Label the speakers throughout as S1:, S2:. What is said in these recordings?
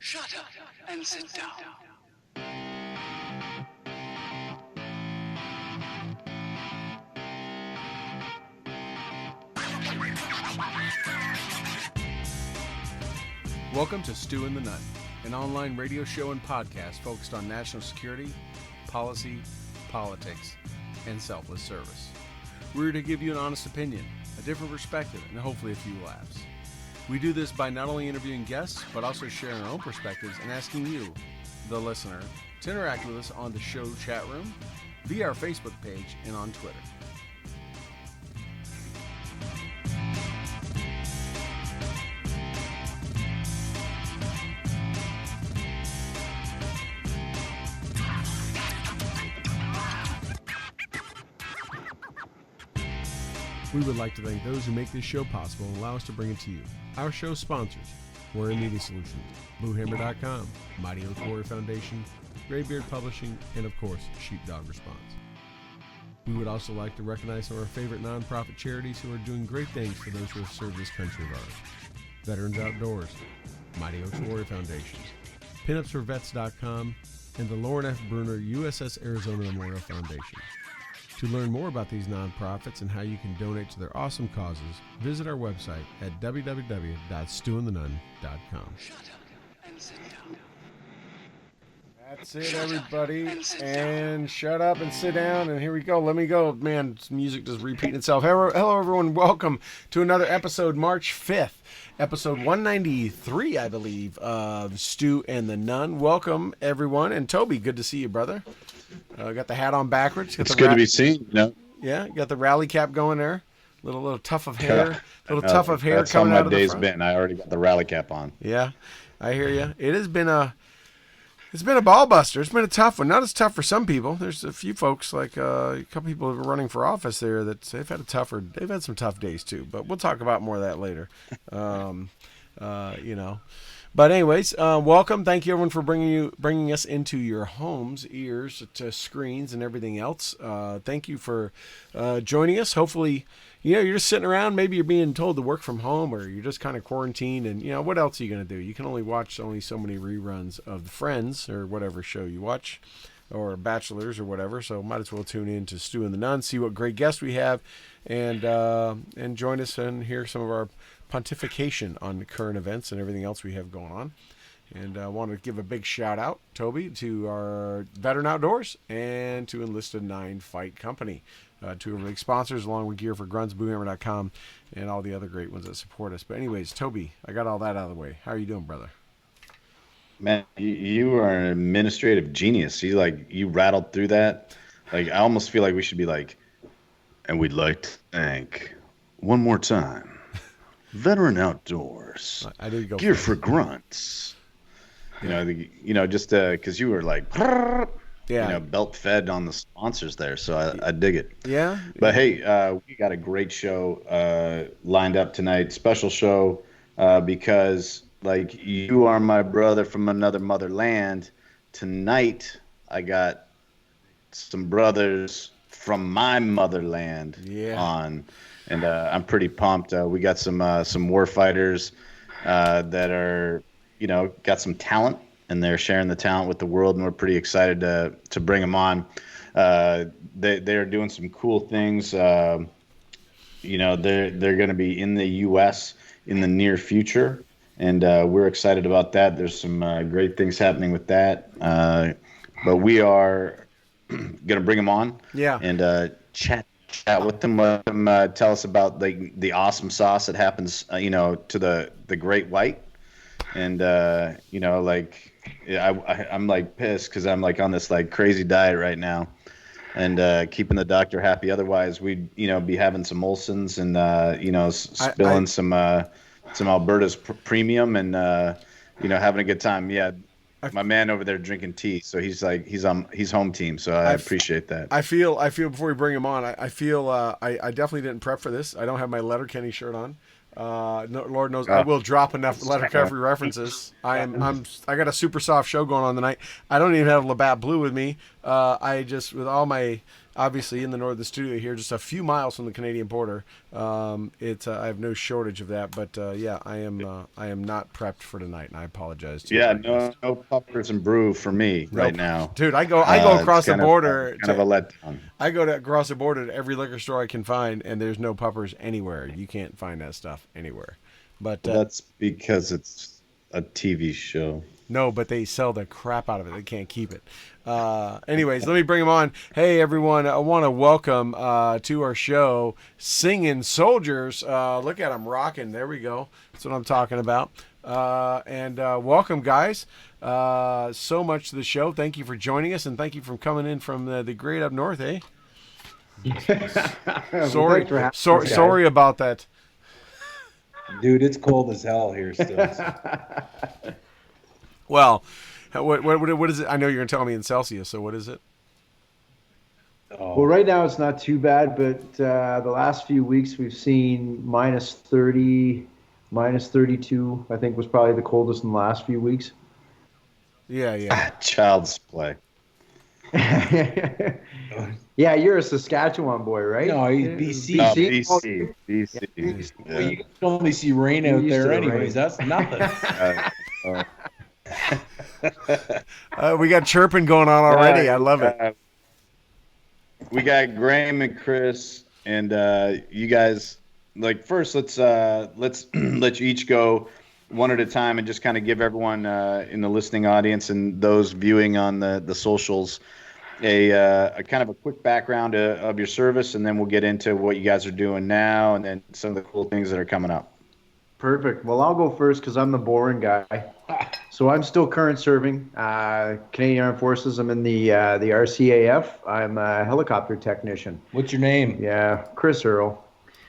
S1: Shut up and sit down.
S2: Welcome to Stu and the Nunn, an online radio show and podcast focused on national security, policy, politics, and selfless service. We're here to give you an honest opinion, a different perspective, and hopefully a few laughs. We do this by not only interviewing guests, but also sharing our own perspectives and asking you, the listener, to interact with us on the show chat room, via our Facebook page, and on Twitter. We would like to thank those who make this show possible and allow us to bring it to you. Our show sponsors: Warrior Media Solutions, BlueHammer.com, Mighty Oak Warrior Foundation, Graybeard Publishing, and of course, Sheepdog Response. We would also like to recognize some of our favorite nonprofit charities who are doing great things for those who have served this country of ours. Veterans Outdoors, Mighty Oaks Warrior Foundation, PinUpsForVets.com, and the Lauren F. Bruner USS Arizona Memorial Foundation. To learn more about these nonprofits and how you can donate to their awesome causes, visit our website at www.stewandthenunn.com.
S1: Shut up and sit down.
S2: That's it, everybody. And shut up and sit down. And here we go. Let me go. Man, music just repeating itself. Hello, everyone. Welcome to another episode, March 5th. Episode 193, I believe, of Stu and the Nunn. Welcome, everyone. And Toby, good to see you, brother. Got the hat on backwards.
S3: It's good to be seen. You know?
S2: Yeah, you got the rally cap going there. Little tuft of hair. Little tuft of hair
S3: That's
S2: coming out of the front.
S3: That's how my day's been. I already got the rally cap on.
S2: Yeah, I hear you. It has been a ball buster. It's been a tough one. Not as tough for some people. There's a few folks, like a couple people who are running for office there, that they've had some tough days too. But we'll talk about more of that later. You know. But anyways, welcome. Thank you, everyone, for bringing us into your homes, ears, to screens, and everything else. Thank you for joining us. Hopefully, you're just sitting around. Maybe you're being told to work from home, or you're just kind of quarantined. And what else are you going to do? You can only watch so many reruns of the Friends or whatever show you watch, or Bachelors or whatever. So might as well tune in to Stu and the Nunn, see what great guests we have, and join us and hear some of our pontification on current events and everything else we have going on. And I want to give a big shout out, Toby, to our Veteran Outdoors and to Enlisted 9 Fight Company, two of our big sponsors, along with Gear for Grunts, BlueHammer.com, and all the other great ones that support us. But anyways, Toby, I got all that out of the way. How are you doing, brother?
S3: Man, you are an administrative genius. You rattled through that. I almost feel like we should be like, and we'd like to thank one more time Veteran Outdoors,
S2: I did go
S3: Gear for Grunts. Just because you were like, belt fed on the sponsors there, so I dig it.
S2: Yeah.
S3: But hey, we got a great show lined up tonight. Special show because you are my brother from another motherland. Tonight I got some brothers from my motherland on. And I'm pretty pumped. We got some war fighters that are, got some talent, and they're sharing the talent with the world, and we're pretty excited to bring them on. They're doing some cool things. They're going to be in the U.S. in the near future, and we're excited about that. There's some great things happening with that, but we are going to bring them on,
S2: Yeah.
S3: and chat with them. Let them tell us about the awesome sauce that happens, to the great white, and I'm like pissed because I'm like on this like crazy diet right now, and keeping the doctor happy. Otherwise, we'd be having some Molsons and spilling some Alberta's premium and having a good time. Yeah, my man over there drinking tea, so he's home team. So I appreciate that.
S2: I feel before we bring him on, I feel I definitely didn't prep for this. I don't have my Letterkenny shirt on. No, Lord knows I will drop enough Letterkenny references. I got a super soft show going on tonight. I don't even have Labatt Blue with me. I just, with all my, obviously in the northern studio here, just a few miles from the Canadian border. I have no shortage of that, but I am not prepped for tonight, and I apologize to you.
S3: Yeah, no puppers and brew for me right now,
S2: dude. I go across the border.
S3: Kind of a letdown.
S2: I go across the border to every liquor store I can find, and there's no puppers anywhere. You can't find that stuff anywhere. But
S3: that's because it's a TV show.
S2: No, but they sell the crap out of it. They can't keep it. Anyways, let me bring them on. Hey, everyone. I want to welcome to our show Singing Soldiers. Look at them rocking. There we go. That's what I'm talking about. And welcome, guys. So much to the show. Thank you for joining us, and thank you for coming in from the great up north, eh? Sorry about that.
S4: Dude, it's cold as hell here still.
S2: Well, what is it? I know you're going to tell me in Celsius, so what is it?
S5: Well, right now it's not too bad, but the last few weeks we've seen minus 30, minus 32, I think was probably the coldest in the last few weeks.
S2: Yeah.
S3: Child's play.
S5: Yeah, you're a Saskatchewan boy, right?
S4: No, he's BC.
S3: BC.
S4: Well, you can only see rain out there anyways. That's nothing.
S2: We got chirping going on already. I love it.
S3: We got Graham and Chris, and you guys. Like, first, let's let you each go one at a time and just kind of give everyone in the listening audience and those viewing on the socials a kind of a quick background of your service, and then we'll get into what you guys are doing now and then some of the cool things that are coming up.
S5: Perfect. Well, I'll go first because I'm the boring guy. So I'm still current serving Canadian Armed Forces. I'm in the RCAF. I'm a helicopter technician.
S4: What's your name?
S5: Yeah, Chris Earl.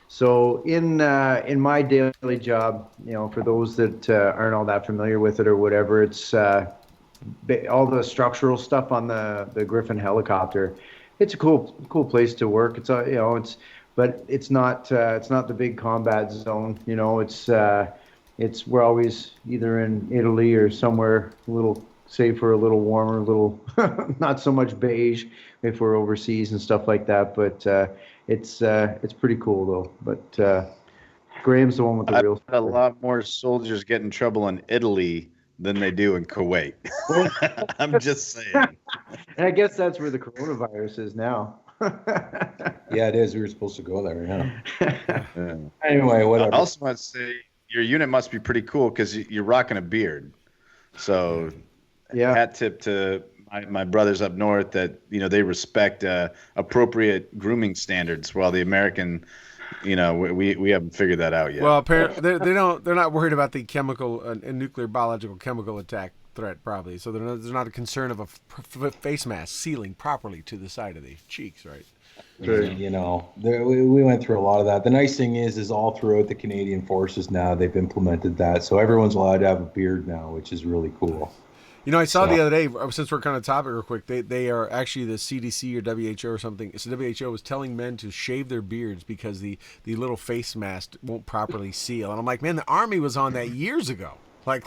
S5: So in my daily job, for those that aren't all that familiar with it or whatever, it's all the structural stuff on the Griffin helicopter. It's a cool place to work. But it's not the big combat zone. We're always either in Italy or somewhere a little safer, a little warmer, a little not so much beige if we're overseas and stuff like that. But it's pretty cool though. But Graham's the one with the real.
S3: I've had a lot more soldiers get in trouble in Italy than they do in Kuwait. I'm just saying.
S5: And I guess that's where the coronavirus is now.
S4: Yeah, it is. We were supposed to go there. Yeah. Anyway, whatever.
S3: I also want to say your unit must be pretty cool because you're rocking a beard. So,
S5: yeah.
S3: Hat tip to my brothers up north that they respect appropriate grooming standards, while the American, we haven't figured that out yet.
S2: Well, apparently they're not worried about the chemical and nuclear biological chemical attack threat, probably. So there's not a concern of a face mask sealing properly to the side of the cheeks, right?
S4: True. We went through a lot of that. The nice thing is all throughout the Canadian Forces now they've implemented that, so everyone's allowed to have a beard now, which is really cool.
S2: I saw the other day, since we're kind of topic real quick, they are actually the CDC or WHO or something. So WHO was telling men to shave their beards because the little face mask won't properly seal. And I'm like, man, the Army was on that years ago. Like,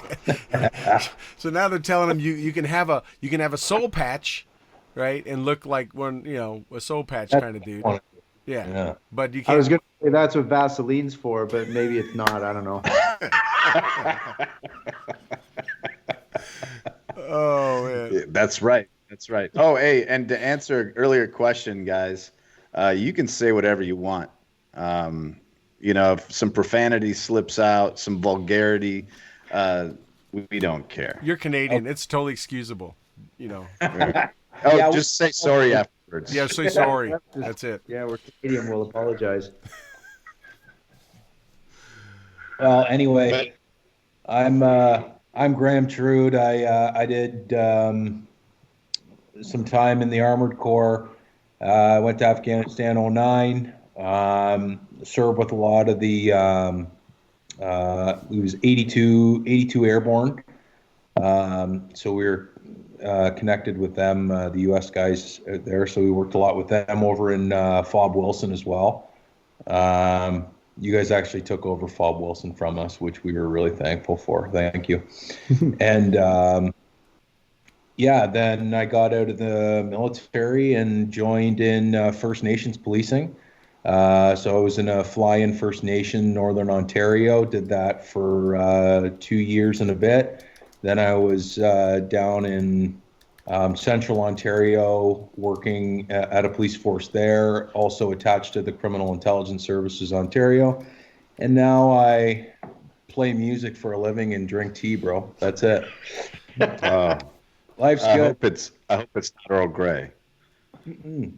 S2: so now they're telling them you can have a soul patch, right, and look like a soul patch kind of dude. Yeah. But you can't.
S5: I was gonna say that's what Vaseline's for, but maybe it's not. I don't know.
S2: Oh man.
S3: That's right. That's right. Oh, hey, and to answer an earlier question, guys, you can say whatever you want. If some profanity slips out, some vulgarity, we don't care.
S2: You're Canadian. It's totally excusable.
S3: Oh,
S5: Yeah,
S3: just say sorry afterwards.
S2: Yeah, say sorry. That's it.
S5: Yeah, we're Canadian. We'll apologize.
S4: Well, anyway, I'm Graham Trude. I did some time in the Armored Corps. I went to Afghanistan '09. Served with a lot of the it was 82 Airborne. So we were connected with them, the U.S. guys out there. So we worked a lot with them over in Fob Wilson as well. You guys actually took over Fob Wilson from us, which we were really thankful for. Thank you. And then I got out of the military and joined in First Nations policing. So I was in a fly-in First Nation, Northern Ontario, did that for 2 years and a bit. Then I was down in Central Ontario working at a police force there, also attached to the Criminal Intelligence Services Ontario. And now I play music for a living and drink tea, bro. That's it. Life's good.
S3: I hope it's not Earl Grey.
S4: Mm-mm.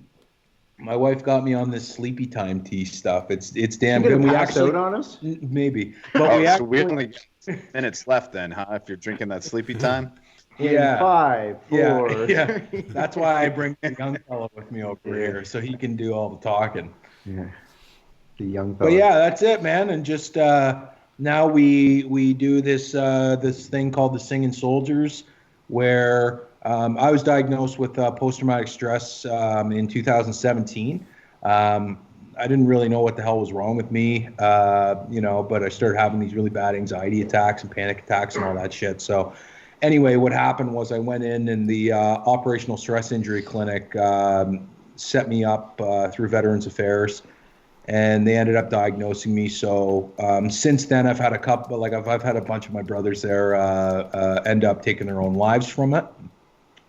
S4: My wife got me on this sleepy time tea stuff. It's damn
S5: You're
S4: good.
S5: gonna
S4: We
S5: pass
S4: actually
S5: out on us?
S4: maybe, but
S3: So we only got minutes left then, huh? If you're drinking that sleepy time.
S5: In 5, 4.
S4: Yeah. That's why I bring the young fellow with me over here, so he can do all the talking.
S5: Yeah. The young fellow.
S4: But yeah, that's it, man. And just now we do this thing called the Singing Soldiers, where I was diagnosed with post-traumatic stress in 2017. I didn't really know what the hell was wrong with me, but I started having these really bad anxiety attacks and panic attacks and all that shit. So anyway, what happened was I went in and the operational stress injury clinic set me up through Veterans Affairs, and they ended up diagnosing me. So since then, I've had a couple, I've had a bunch of my brothers there end up taking their own lives from it.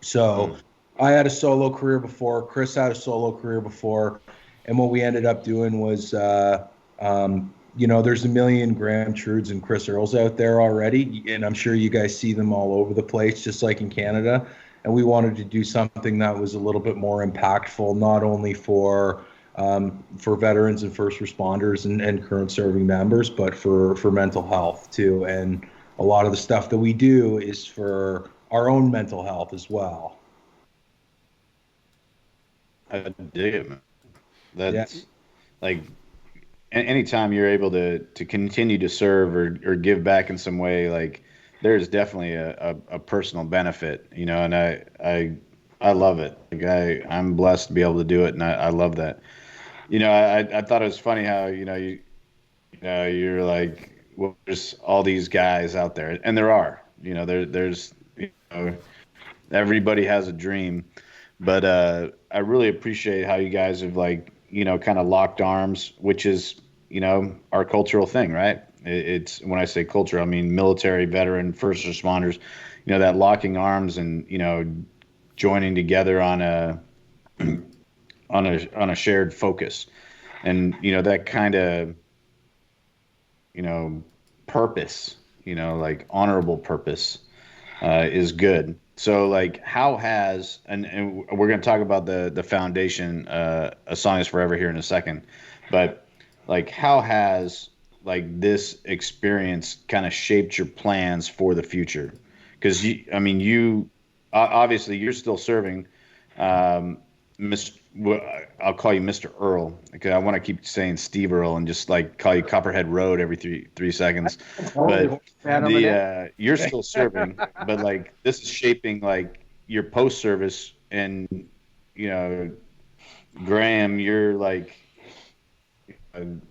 S4: So I had a solo career before. Chris had a solo career before. And what we ended up doing was, there's a million Graham Trudes and Chris Earls out there already. And I'm sure you guys see them all over the place, just like in Canada. And we wanted to do something that was a little bit more impactful, not only for veterans and first responders and current serving members, but for mental health too. And a lot of the stuff that we do is for our own mental health as well.
S3: I dig it, man. That's like anytime you're able to continue to serve or give back in some way, like there's definitely a personal benefit, and I love it. Like I'm blessed to be able to do it, and I love that. I thought it was funny how you're like, well, there's all these guys out there, and there are, there's everybody has a dream, but I really appreciate how you guys have kind of locked arms, which is our cultural thing, right? It's when I say culture, I mean military, veteran, first responders, that locking arms and joining together on a shared focus, and that kind of purpose, like honorable purpose, is good. So how has and we're going to talk about the foundation, A Song Is Forever here in a second, but how has this experience kind of shaped your plans for the future? Because you obviously you're still serving, I'll call you Mr. Earl, because I want to keep saying Steve Earl and just call you Copperhead Road every three seconds. But you're still serving, but this is shaping your post service, and Graham, you're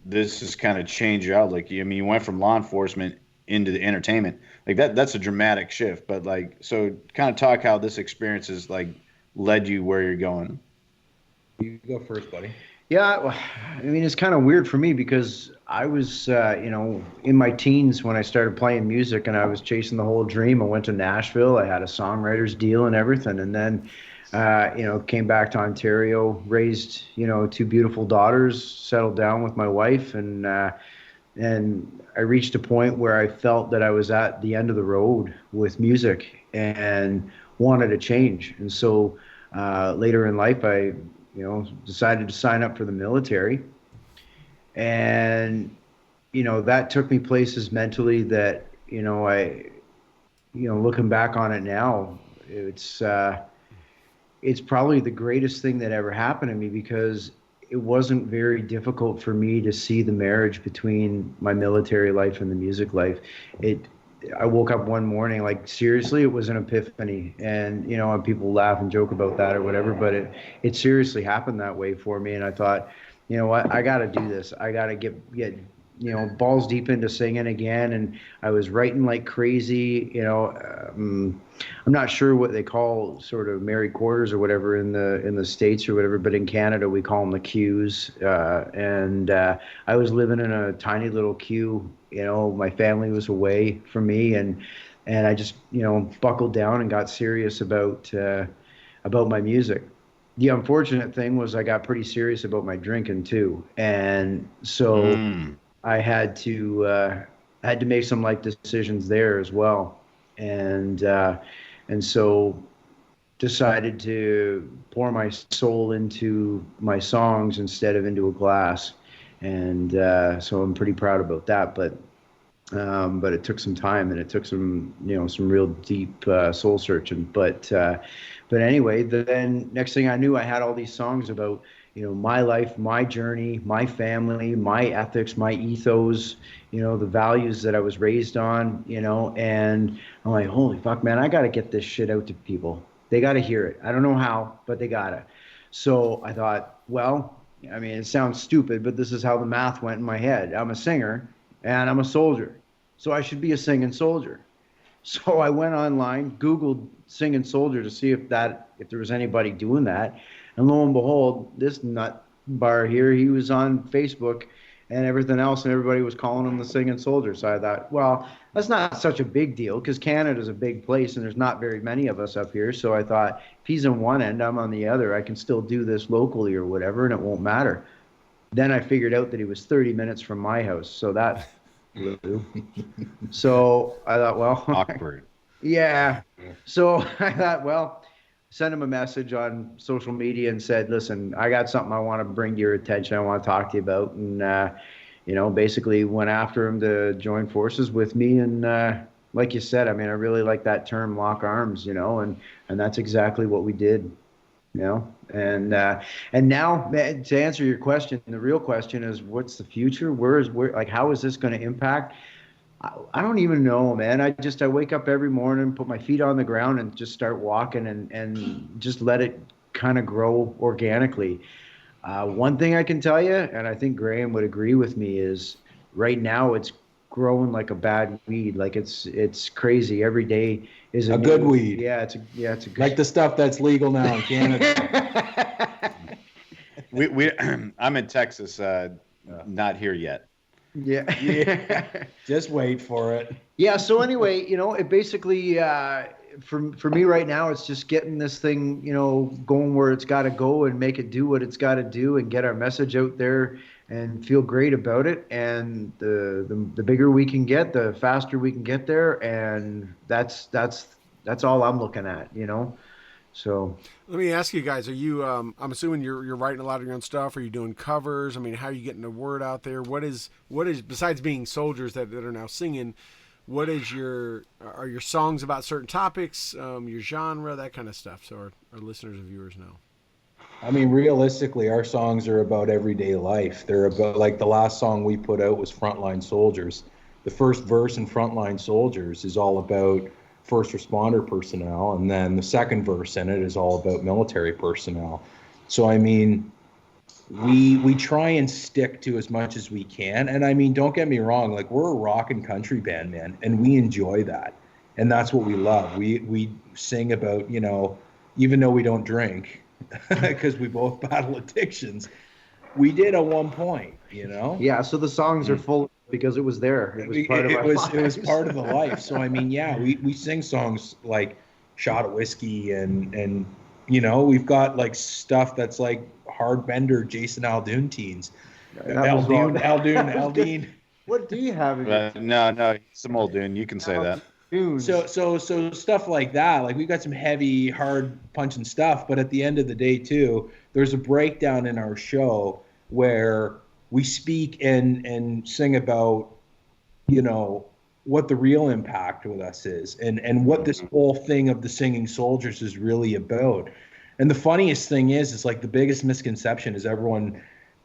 S3: this has kind of changed your outlook. You went from law enforcement into the entertainment, that's a dramatic shift. But so kind of talk how this experience has led you where you're going.
S4: You go first, buddy.
S5: Yeah, well, it's kind of weird for me because I was, in my teens when I started playing music, and I was chasing the whole dream. I went to Nashville. I had a songwriter's deal and everything. And then Came back to Ontario, raised, two beautiful daughters, settled down with my wife, and I reached a point where I felt that I was at the end of the road with music and wanted to change. And so later in life, I, decided to sign up for the military. And, that took me places mentally that, looking back on it now, it's probably the greatest thing that ever happened to me, because it wasn't very difficult for me to see the marriage between my military life and the music life. I woke up one morning, like, seriously, it was an epiphany. And, people laugh and joke about that or whatever, but it seriously happened that way for me. And I thought, you know what, I got to do this. I got to get balls deep into singing again. And I was writing like crazy. I'm not sure what they call sort of Mary quarters or whatever in the States or whatever, but in Canada we call them the queues. And I was living in a tiny little queue. My family was away from me, and I just buckled down and got serious about my music. The unfortunate thing was I got pretty serious about my drinking too, and so I had to make some life decisions there as well, and so decided to pour my soul into my songs instead of into a glass, and so I'm pretty proud about that. But it took some time, and it took some real deep soul searching. But anyway, then next thing I knew, I had all these songs about my life, my journey, my family, my ethics, my ethos, the values that I was raised on, and I'm like, holy fuck, man, I got to get this shit out to people. They got to hear it. I don't know how, but they got to. So I thought, well, I mean, it sounds stupid, but this is how the math went in my head. I'm a singer and I'm a soldier, so I should be a singing soldier. So I went online, Googled singing soldier to see if there was anybody doing that. And lo and behold, this nut bar here, he was on Facebook and everything else, and everybody was calling him the singing soldier. So I thought, well, that's not such a big deal, because Canada's a big place and there's not very many of us up here. So I thought, if he's on one end, I'm on the other. I can still do this locally or whatever, and it won't matter. Then I figured out that he was 30 minutes from my house. So that so I thought, well,
S3: awkward.
S5: Yeah. So I thought, well, send him a message on social media and said, listen, I got something I want to bring to your attention. I want to talk to you about. And, basically went after him to join forces with me. And like you said, I mean, I really like that term, lock arms, and that's exactly what we did, and now, to answer your question, the real question is, what's the future? How is this going to impact? I don't even know, man. I wake up every morning, put my feet on the ground, and just start walking, and just let it kind of grow organically. One thing I can tell you, and I think Graham would agree with me, is right now it's growing like a bad weed. Like it's crazy. Every day is
S4: a good weed.
S5: Yeah, it's a good,
S4: like the stuff that's legal now in Canada.
S3: I'm in Texas, not here yet.
S5: Yeah.
S4: Just wait for it.
S5: Yeah. So anyway, it basically, for me right now, it's just getting this thing, going where it's got to go and make it do what it's got to do and get our message out there and feel great about it. And the bigger we can get, the faster we can get there. And that's all I'm looking at, So
S2: let me ask you guys, are you, I'm assuming you're writing a lot of your own stuff. Are you doing covers? I mean, how are you getting the word out there? What is, besides being soldiers that are now singing, what is are your songs about certain topics, your genre, that kind of stuff? So our listeners and viewers know.
S4: I mean, realistically, our songs are about everyday life. They're about, like, the last song we put out was Frontline Soldiers. The first verse in Frontline Soldiers is all about first responder personnel, and then the second verse in it is all about military personnel. So, I mean, we try and stick to as much as we can. And I mean, don't get me wrong, like, we're a rock and country band, man, and we enjoy that. And that's what we love. We sing about, even though we don't drink, because we both battle addictions, we did at one point,
S5: Yeah, so the songs are full because it was there. It was part of our lives.
S4: It was part of the life. So I mean, yeah, we sing songs like "Shot of Whiskey" and You know, we've got like stuff that's like Hardbender, Jason Aldoon teens.
S5: That was wrong.
S4: Aldean.
S5: What do you have in your
S3: No, he's some old dude. You can say that.
S5: tunes?
S4: So stuff like that. Like we've got some heavy, hard punching stuff, but at the end of the day too, there's a breakdown in our show where we speak and sing about, you know, what the real impact with us is and what this whole thing of the Singing Soldiers is really about. And the funniest thing is like the biggest misconception is everyone,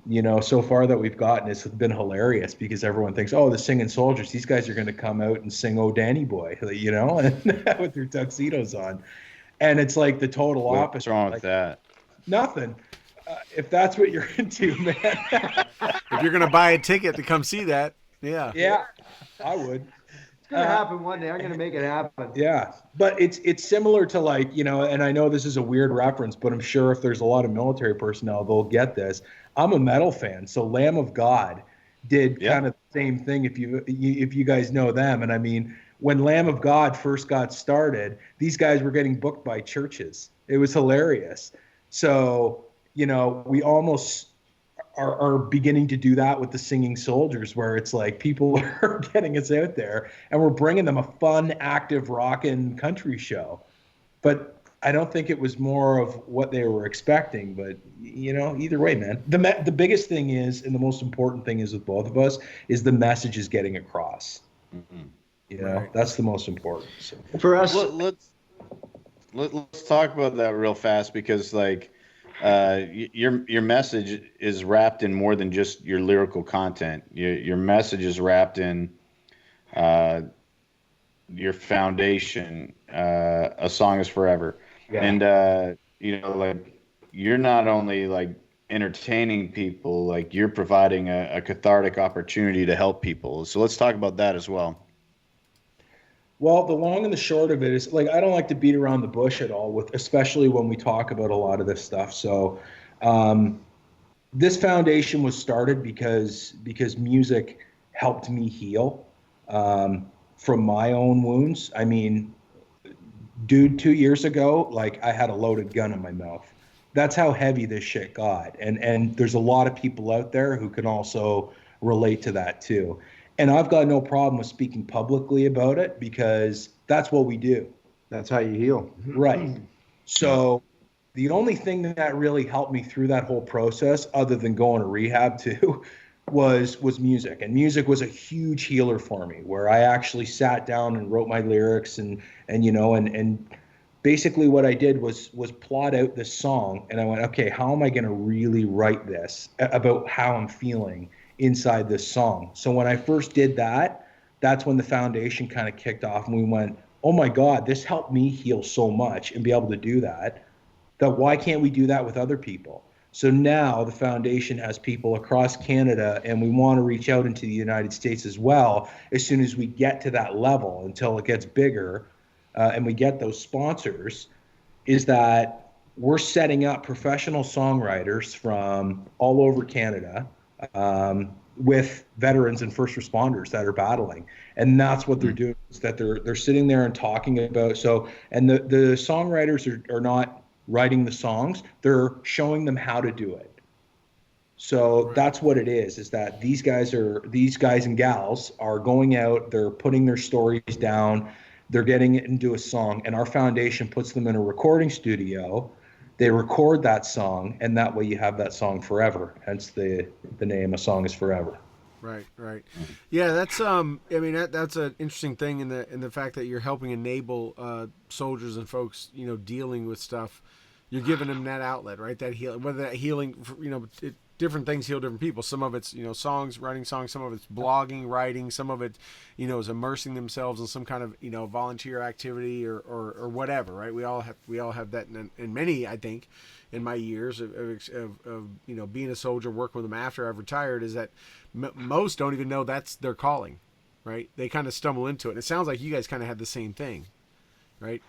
S4: you know, so far that we've gotten, it's been hilarious because everyone thinks, oh, the Singing Soldiers, these guys are going to come out and sing "Oh Danny Boy," you know, with their tuxedos on. And it's like the total opposite.
S3: What's wrong with
S4: like,
S3: that?
S4: Nothing. If that's what you're into, man.
S2: If you're going to buy a ticket to come see that, yeah.
S4: Yeah, I would.
S5: It's gonna happen one day. I'm gonna make it happen.
S4: Yeah, but it's similar to like, you know, and I know this is a weird reference, but I'm sure if there's a lot of military personnel, they'll get this. I'm a metal fan, so Lamb of God did kind of the same thing. If you guys know them, and I mean, when Lamb of God first got started, these guys were getting booked by churches. It was hilarious. So, you know, we almost are beginning to do that with the Singing Soldiers, where it's like people are getting us out there and we're bringing them a fun, active rockin' country show. But I don't think it was more of what they were expecting. But, you know, either way, man, the biggest thing is, and the most important thing is with both of us, is the message is getting across. Mm-hmm. You know, that's the most important. So.
S5: For us,
S3: let's talk about that real fast because, like, your message is wrapped in more than just your lyrical content. Your message is wrapped in your foundation. A song is forever, and you know, like you're not only like entertaining people, like you're providing a cathartic opportunity to help people. So let's talk about that as well.
S4: Well, the long and the short of it is, like, I don't like to beat around the bush at all, especially when we talk about a lot of this stuff. So, this foundation was started because music helped me heal from my own wounds. I mean, dude, 2 years ago, like, I had a loaded gun in my mouth. That's how heavy this shit got. And there's a lot of people out there who can also relate to that too. And I've got no problem with speaking publicly about it because that's what we do.
S5: that's how you heal.
S4: Right. So the only thing that really helped me through that whole process, other than going to rehab too, was music. And music was a huge healer for me, where I actually sat down and wrote my lyrics and you know, and basically what I did was plot out this song, and I went, okay, how am I going to really write this about how I'm feeling inside this song? So when I first did that, that's when the foundation kind of kicked off, and we went, oh my God, this helped me heal so much and be able to do that why can't we do that with other people? So now the foundation has people across Canada, and we want to reach out into the United States as well as soon as we get to that level, until it gets bigger and we get those sponsors, is that we're setting up professional songwriters from all over Canada with veterans and first responders that are battling. And that's what they're doing, is that they're sitting there and talking about. So, and the songwriters are not writing the songs, they're showing them how to do it. So that's what it is that these guys and gals are going out, they're putting their stories down, they're getting it into a song, and our foundation puts them in a recording studio. They record that song, and that way you have that song forever. Hence the name, A Song Is Forever.
S2: Right. Yeah, that's I mean that's an interesting thing in the fact that you're helping enable soldiers and folks, you know, dealing with stuff. You're giving them that outlet, right? That healing, whether that healing, you know, different things heal different people. Some of it's, you know, writing songs. Some of it's blogging, writing. Some of it, you know, is immersing themselves in some kind of, you know, volunteer activity or whatever, right? We all have that in many, I think, in my years of you know, being a soldier, working with them after I've retired, is that most don't even know that's their calling, right? They kind of stumble into it. And it sounds like you guys kind of had the same thing, right?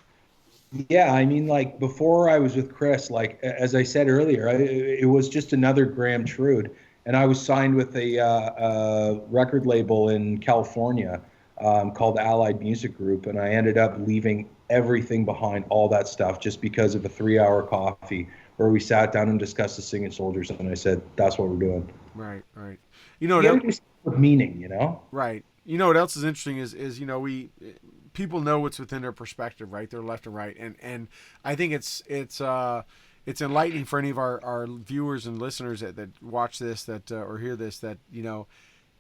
S4: Yeah, I mean, like, before I was with Chris, like, as I said earlier, it was just another Graham Trude, and I was signed with a record label in California called Allied Music Group, and I ended up leaving everything behind all that stuff just because of a 3-hour coffee where we sat down and discussed the Singing Soldiers, and I said, that's what we're doing.
S2: Right, right. You know
S4: You
S2: what?
S4: gotta do something with meaning, you know?
S2: Right. You know what else is interesting is you know people know what's within their perspective, right? They're left and right, and I think it's enlightening for any of our viewers and listeners that watch this or hear this, that you know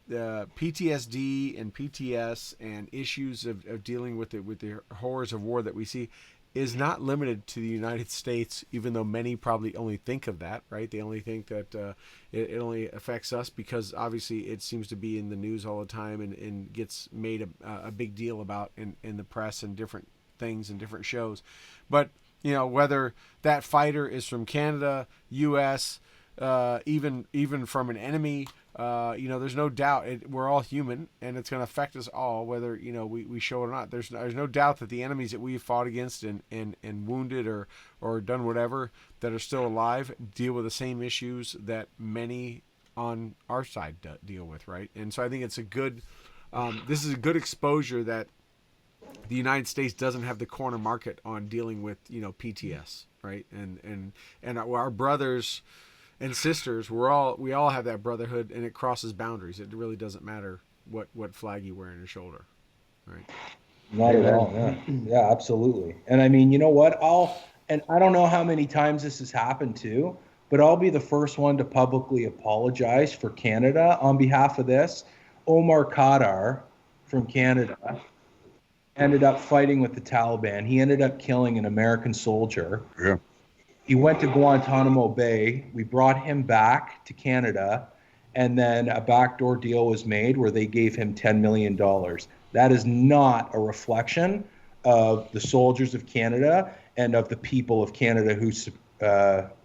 S2: the PTSD and PTS and issues of dealing with the horrors of war that we see is not limited to the United States, even though many probably only think of that, right? They only think that it only affects us because obviously it seems to be in the news all the time and gets made a big deal about in the press and different things and different shows. But, you know, whether that fighter is from Canada, U.S., even from an enemy, you know, there's no doubt we're all human, and it's going to affect us all, whether you know we show it or not. There's no doubt that the enemies that we've fought against and wounded or done whatever that are still alive deal with the same issues that many on our side deal with, right? And so I think it's a good. This is a good exposure that the United States doesn't have the corner market on dealing with, you know, PTS, right? And our brothers and sisters, we all have that brotherhood, and it crosses boundaries. It really doesn't matter what flag you wear on your shoulder, right?
S4: Not at all. Yeah. Yeah, absolutely. And I mean, you know what? And I don't know how many times this has happened too, but I'll be the first one to publicly apologize for Canada on behalf of this. Omar Khadr from Canada ended up fighting with the Taliban. He ended up killing an American soldier.
S3: Yeah.
S4: He went to Guantanamo Bay. We brought him back to Canada, and then a backdoor deal was made where they gave him $10 million. That is not a reflection of the soldiers of Canada and of the people of Canada who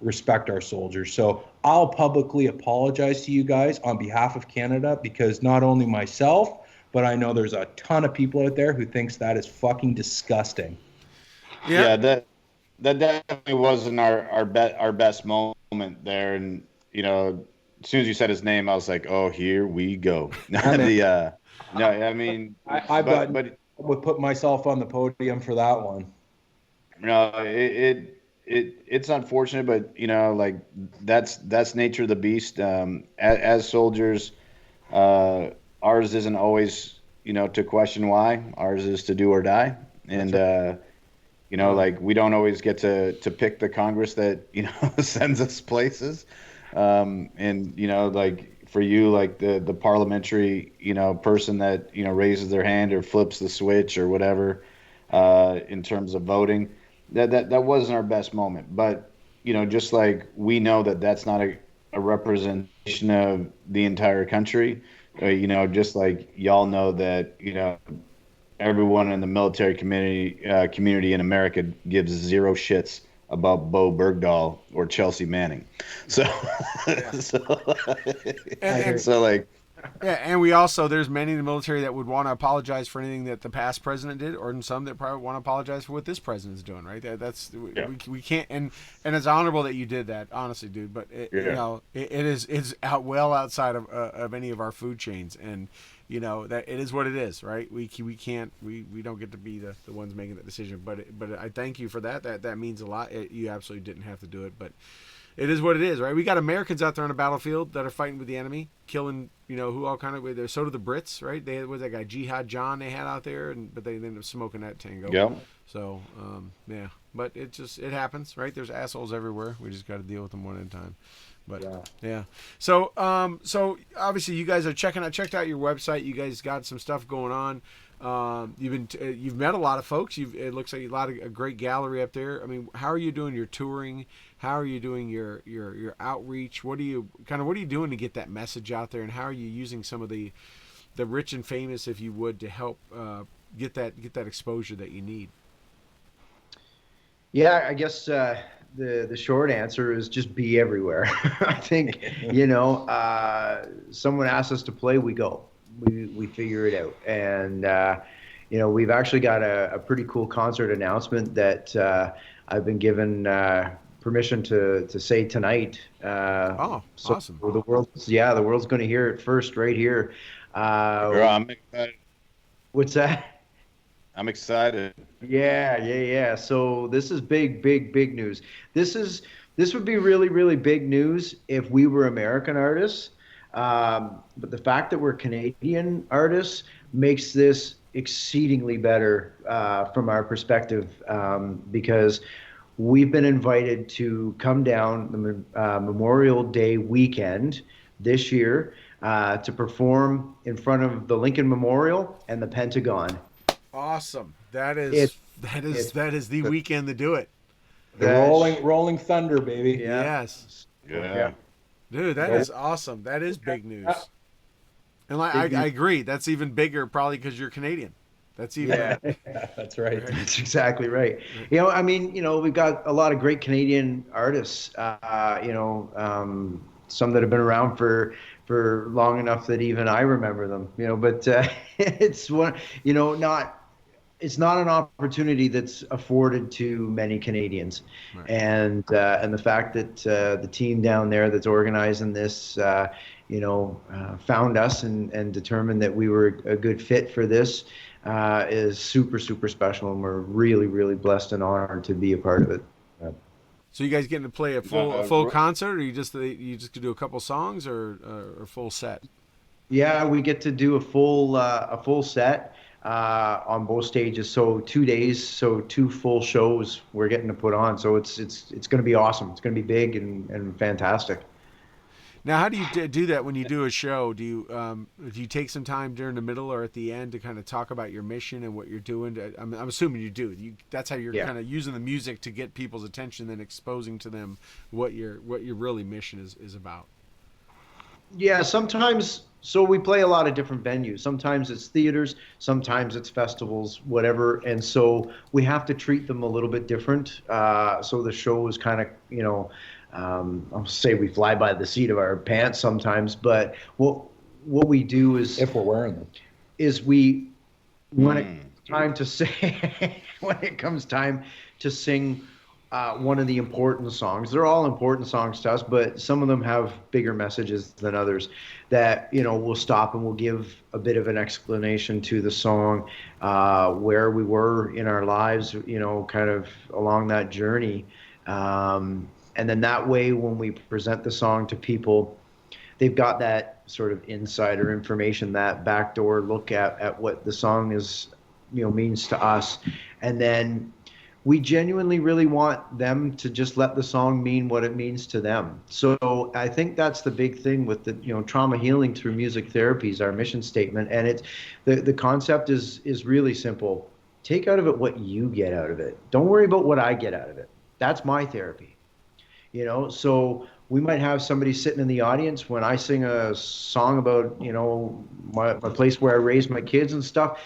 S4: respect our soldiers. So I'll publicly apologize to you guys on behalf of Canada, because not only myself, but I know there's a ton of people out there who thinks that is fucking disgusting.
S3: Yeah, that definitely wasn't our best moment there. And you know, as soon as you said his name, I was like, oh, here we go. No, I mean, but
S4: would put myself on the podium for that one.
S3: No, it's unfortunate, but you know, like that's nature of the beast. As soldiers, ours isn't always, you know, to question why. Ours is to do or die, and right. You know, like we don't always get to pick the Congress that, you know, sends us places, and you know, like for you, like the parliamentary, you know, person that, you know, raises their hand or flips the switch or whatever, in terms of voting, that wasn't our best moment. But you know, just like we know that that's not a representation of the entire country, you know, just like y'all know that, you know, everyone in the military community in America gives zero shits about Bo Bergdahl or Chelsea Manning. So,
S2: Yeah.
S3: so like,
S2: yeah, and we also, there's many in the military that would want to apologize for anything that the past president did, or some that probably want to apologize for what this president's doing, right? We can't, and it's honorable that you did that, honestly, dude. But you know, it's well outside of any of our food chains, and you know that it is what it is, right? We don't get to be the ones making that decision. But I thank you for that. That means a lot. You absolutely didn't have to do it, but it is what it is, right? We got Americans out there on the battlefield that are fighting with the enemy, killing, you know, who all kind of there. So do the Brits, right? They was that guy Jihad John they had out there, but they ended up smoking that tango.
S3: Yeah.
S2: So yeah, but it happens, right? There's assholes everywhere. We just got to deal with them one at a time. But yeah. So obviously you guys are checked out your website. You guys got some stuff going on. You've met a lot of folks. It looks like a great gallery up there. I mean, how are you doing your touring? How are you doing your outreach? What are you doing to get that message out there? And how are you using some of the rich and famous, if you would, to help get that exposure that you need?
S5: Yeah, I guess the short answer is just be everywhere. I think, you know, someone asks us to play, we go. We figure it out. And, you know, we've actually got a pretty cool concert announcement that I've been given permission to say tonight.
S2: So awesome.
S5: The world's going to hear it first right here.
S3: I'm excited.
S5: What's that?
S3: I'm excited.
S5: Yeah. So this is big news. This would be really big news if we were American artists. But the fact that we're Canadian artists makes this exceedingly better from our perspective because we've been invited to come down the Memorial Day weekend this year to perform in front of the Lincoln Memorial and the Pentagon.
S2: Awesome. That
S5: It,
S2: is
S5: it's
S2: that is the weekend to do it.
S4: The
S5: that-
S4: rolling thunder, baby.
S5: Yeah.
S2: Yes.
S3: Yeah.
S2: Dude, that
S4: Nope.
S2: is awesome. That is big news. And like
S5: Big
S2: I
S5: news.
S2: agree. That's even bigger probably because you're Canadian. That's even
S5: Yeah.
S4: That's right.
S5: That's exactly right. I mean, we've got a lot of great Canadian artists. Some that have been around for long enough that even I remember them. But it's one. Not. It's not an opportunity that's afforded to many Canadians,
S2: Right.
S5: and the fact that the team down there that's organizing this, found us and determined that we were a good fit for this. Is super special, and we're really blessed and honored to be a part of it.
S2: So you guys getting to play a full concert, or you just could do a couple songs, or a full set?
S5: Yeah, we get to do a full set on both stages. So 2 days, so 2 full shows we're getting to put on. So it's going to be awesome. It's going to be big and fantastic.
S2: Now, how do you do that when you do a show? Do you take some time during the middle or at the end to kind of talk about your mission and what you're doing? I'm assuming you do. That's how you're kind of using the music to get people's attention, then exposing to them what your really mission is about.
S5: Yeah, sometimes. So we play a lot of different venues. Sometimes it's theaters, sometimes it's festivals, whatever. And so we have to treat them a little bit different. So the show is kind of, I'll say we fly by the seat of our pants sometimes. But what we do is,
S4: If we're wearing them.
S5: when it comes time to sing one of the important songs. They're all important songs to us, but some of them have bigger messages than others. That we'll stop and we'll give a bit of an explanation to the song, where we were in our lives, kind of along that journey, and then that way when we present the song to people, they've got that sort of insider information, that backdoor look at what the song is, means to us, and then we genuinely really want them to just let the song mean what it means to them. So I think that's the big thing with the trauma healing through music therapy is our mission statement, and it's the concept is really simple. Take out of it what you get out of it. Don't worry about what I get out of it. That's my therapy. So we might have somebody sitting in the audience when I sing a song about my place where I raised my kids and stuff.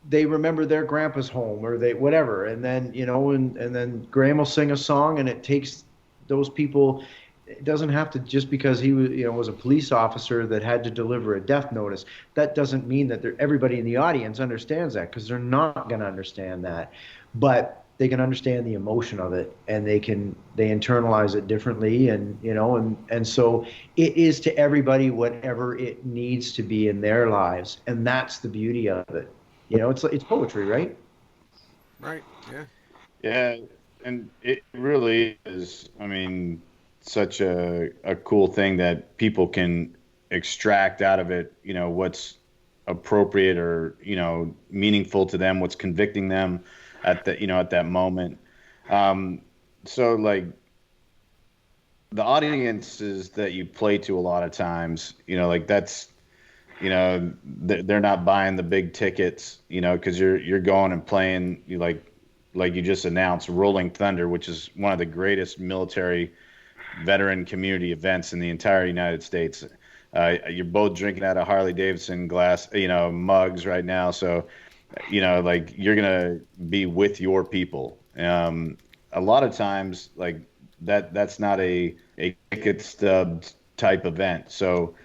S5: They remember their grandpa's home or they whatever, and then and then Graham will sing a song, and it takes those people. It doesn't have to just because he was a police officer that had to deliver a death notice. That doesn't mean that everybody in the audience understands that, because they're not going to understand that, but they can understand the emotion of it, and they internalize it differently, and so it is to everybody whatever it needs to be in their lives, and that's the beauty of it. It's poetry, right?
S2: Right. Yeah.
S3: Yeah, and it really is. I mean, such a cool thing that people can extract out of it. What's appropriate or meaningful to them, what's convicting them at that moment. So like the audiences that you play to a lot of times, like that's. They're not buying the big tickets, because you're going and playing like you just announced Rolling Thunder, which is one of the greatest military veteran community events in the entire United States. You're both drinking out of Harley Davidson mugs right now, so like you're gonna be with your people. A lot of times like that's not a ticket stubbed type event, so.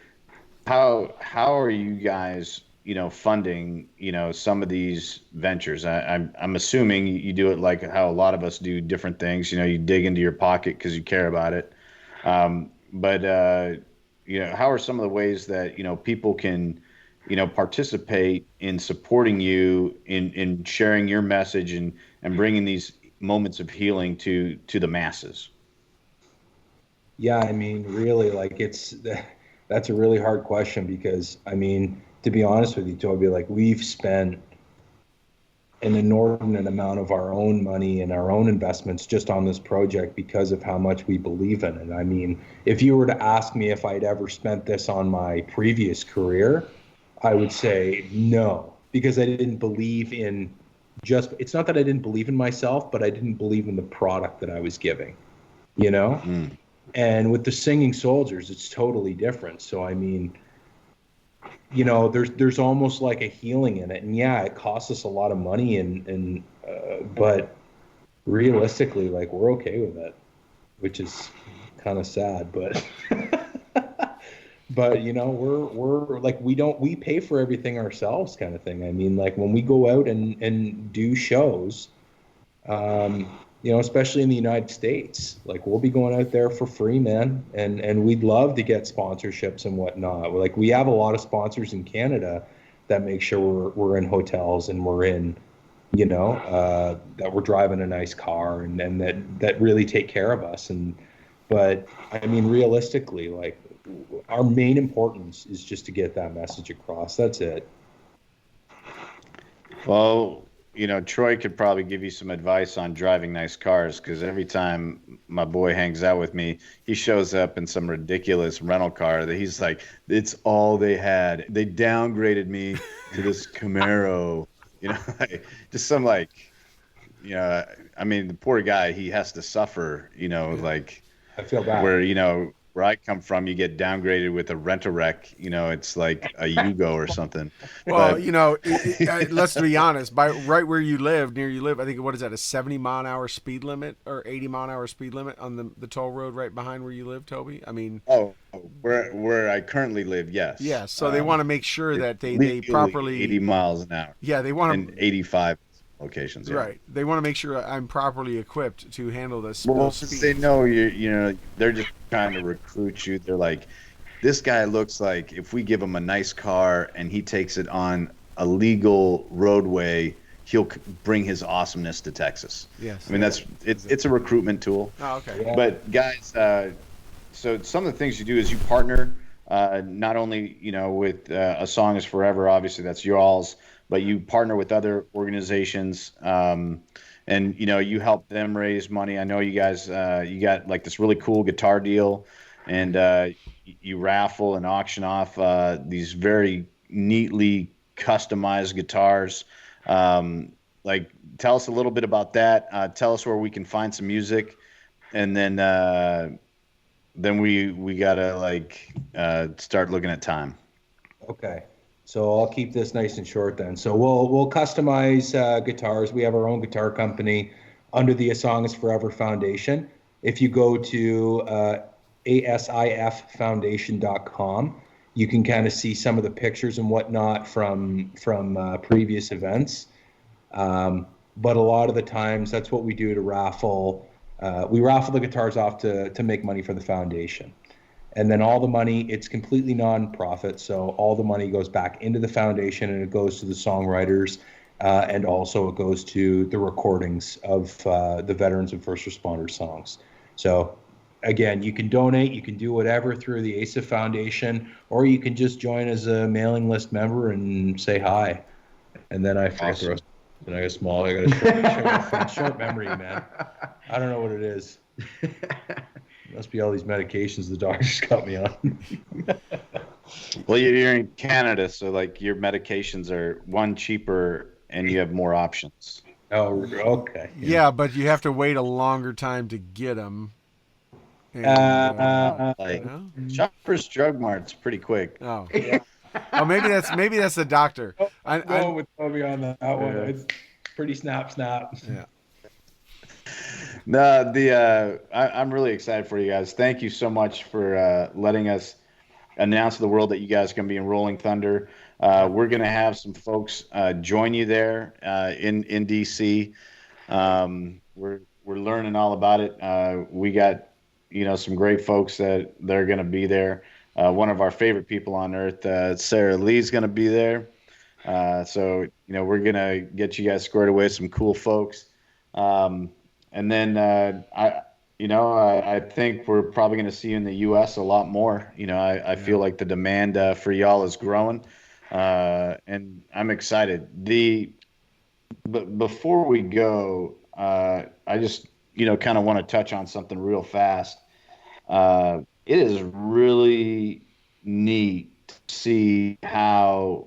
S3: How are you guys, funding, some of these ventures? I'm assuming you do it like how a lot of us do different things. You dig into your pocket because you care about it. But how are some of the ways that people can participate in supporting you in sharing your message and bringing these moments of healing to the masses?
S4: Yeah, I mean, really, like that's a really hard question because I mean, to be honest with you, Toby, like we've spent an inordinate amount of our own money and our own investments just on this project because of how much we believe in it. I mean, if you were to ask me if I'd ever spent this on my previous career, I would say no, because I didn't believe in it's not that I didn't believe in myself, but I didn't believe in the product that I was giving, you know?
S3: Mm.
S4: And with the Singing Soldiers, it's totally different. So, I mean, there's almost like a healing in it, and yeah, it costs us a lot of money, but realistically, like we're okay with it, which is kind of sad, but but we're like we pay for everything ourselves, kind of thing. I mean, like when we go out and do shows, um, especially in the United States. Like we'll be going out there for free, man, and we'd love to get sponsorships and whatnot. Like we have a lot of sponsors in Canada that make sure we're in hotels and we're in, that we're driving a nice car and that really take care of us. But I mean, realistically, like our main importance is just to get that message across. That's it.
S3: Well, Troy could probably give you some advice on driving nice cars because every time my boy hangs out with me, he shows up in some ridiculous rental car that he's like, it's all they had. They downgraded me to this Camaro, just some I mean, the poor guy, he has to suffer, like
S4: I feel bad.
S3: where I come from, you get downgraded with a rent-a-wreck. It's like a Yugo or something.
S2: Well,
S3: But
S2: let's be honest. By right where you live, near you live, I think what is that, a 70-mile-an-hour speed limit or 80-mile-an-hour speed limit on the toll road right behind where you live, Toby? I mean,
S3: where I currently live, yes.
S2: yeah. So they want to make sure
S3: It's
S2: that they
S3: legally
S2: properly
S3: 80 miles an hour.
S2: Yeah, they want
S3: In 85 locations. Yeah.
S2: right. They want to make sure I'm properly equipped to handle this.
S3: Well,
S2: those speeds.
S3: they know they're just trying to recruit you. They're like, this guy looks like if we give him a nice car and he takes it on a legal roadway, he'll bring his awesomeness to Texas.
S2: Yes.
S3: I mean, it's a recruitment tool.
S2: Oh, okay.
S4: Yeah.
S3: But guys, so some of the things you do is you partner, not only with A Song Is Forever, obviously that's y'all's, but you partner with other organizations, and you help them raise money. I know you guys, you got like this really cool guitar deal, and you raffle and auction off these very neatly customized guitars. Like, tell us a little bit about that. Tell us where we can find some music, and then we gotta start looking at time.
S4: Okay. So I'll keep this nice and short then. So we'll customize guitars. We have our own guitar company under the A Song Is Forever Foundation. If you go to asiffoundation.com, you can kind of see some of the pictures and whatnot from previous events. But a lot of the times, that's what we do to raffle. We raffle the guitars off to make money for the foundation. And then all the money, it's completely non-profit, so all the money goes back into the foundation and it goes to the songwriters, and also it goes to the recordings of the veterans and first responders songs. So again, you can donate, you can do whatever through the ASIF Foundation, or you can just join as a mailing list member and say hi. And then I forget the rest. Then I got small. I got a short memory, man. I don't know what it is. Must be all these medications the doctors got me on.
S3: Well, you're in Canada, so like your medications are cheaper and you have more options.
S4: Oh, okay.
S2: Yeah, but you have to wait a longer time to get them. And,
S3: Shoppers Drug Mart's pretty quick.
S2: Oh, yeah. Oh, maybe that's the doctor.
S4: Go with Toby on that one. It's pretty snap.
S2: Yeah.
S3: No, I'm really excited for you guys. Thank you so much for letting us announce to the world that you guys are going to be in Rolling Thunder. We're going to have some folks join you there in DC. We're learning all about it. We got some great folks that they're going to be there. one of our favorite people on earth, Sarah Lee's going to be there. So, we're going to get you guys squared away with some cool folks. And then I think we're probably going to see you in the U.S. a lot more. I feel like the demand for y'all is growing, and I'm excited. But before we go, I just kind of want to touch on something real fast. It is really neat to see how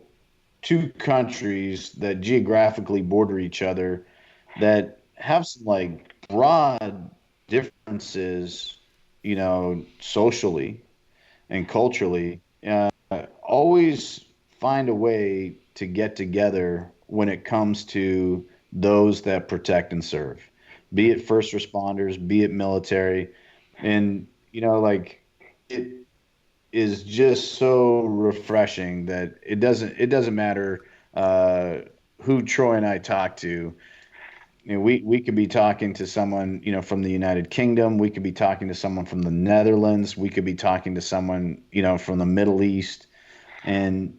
S3: two countries that geographically border each other that have some like broad differences, socially and culturally, always find a way to get together when it comes to those that protect and serve, be it first responders, be it military. And, like it is just so refreshing that it doesn't matter who Troy and I talk to. We could be talking to someone, from the United Kingdom. We could be talking to someone from the Netherlands. We could be talking to someone, from the Middle East. And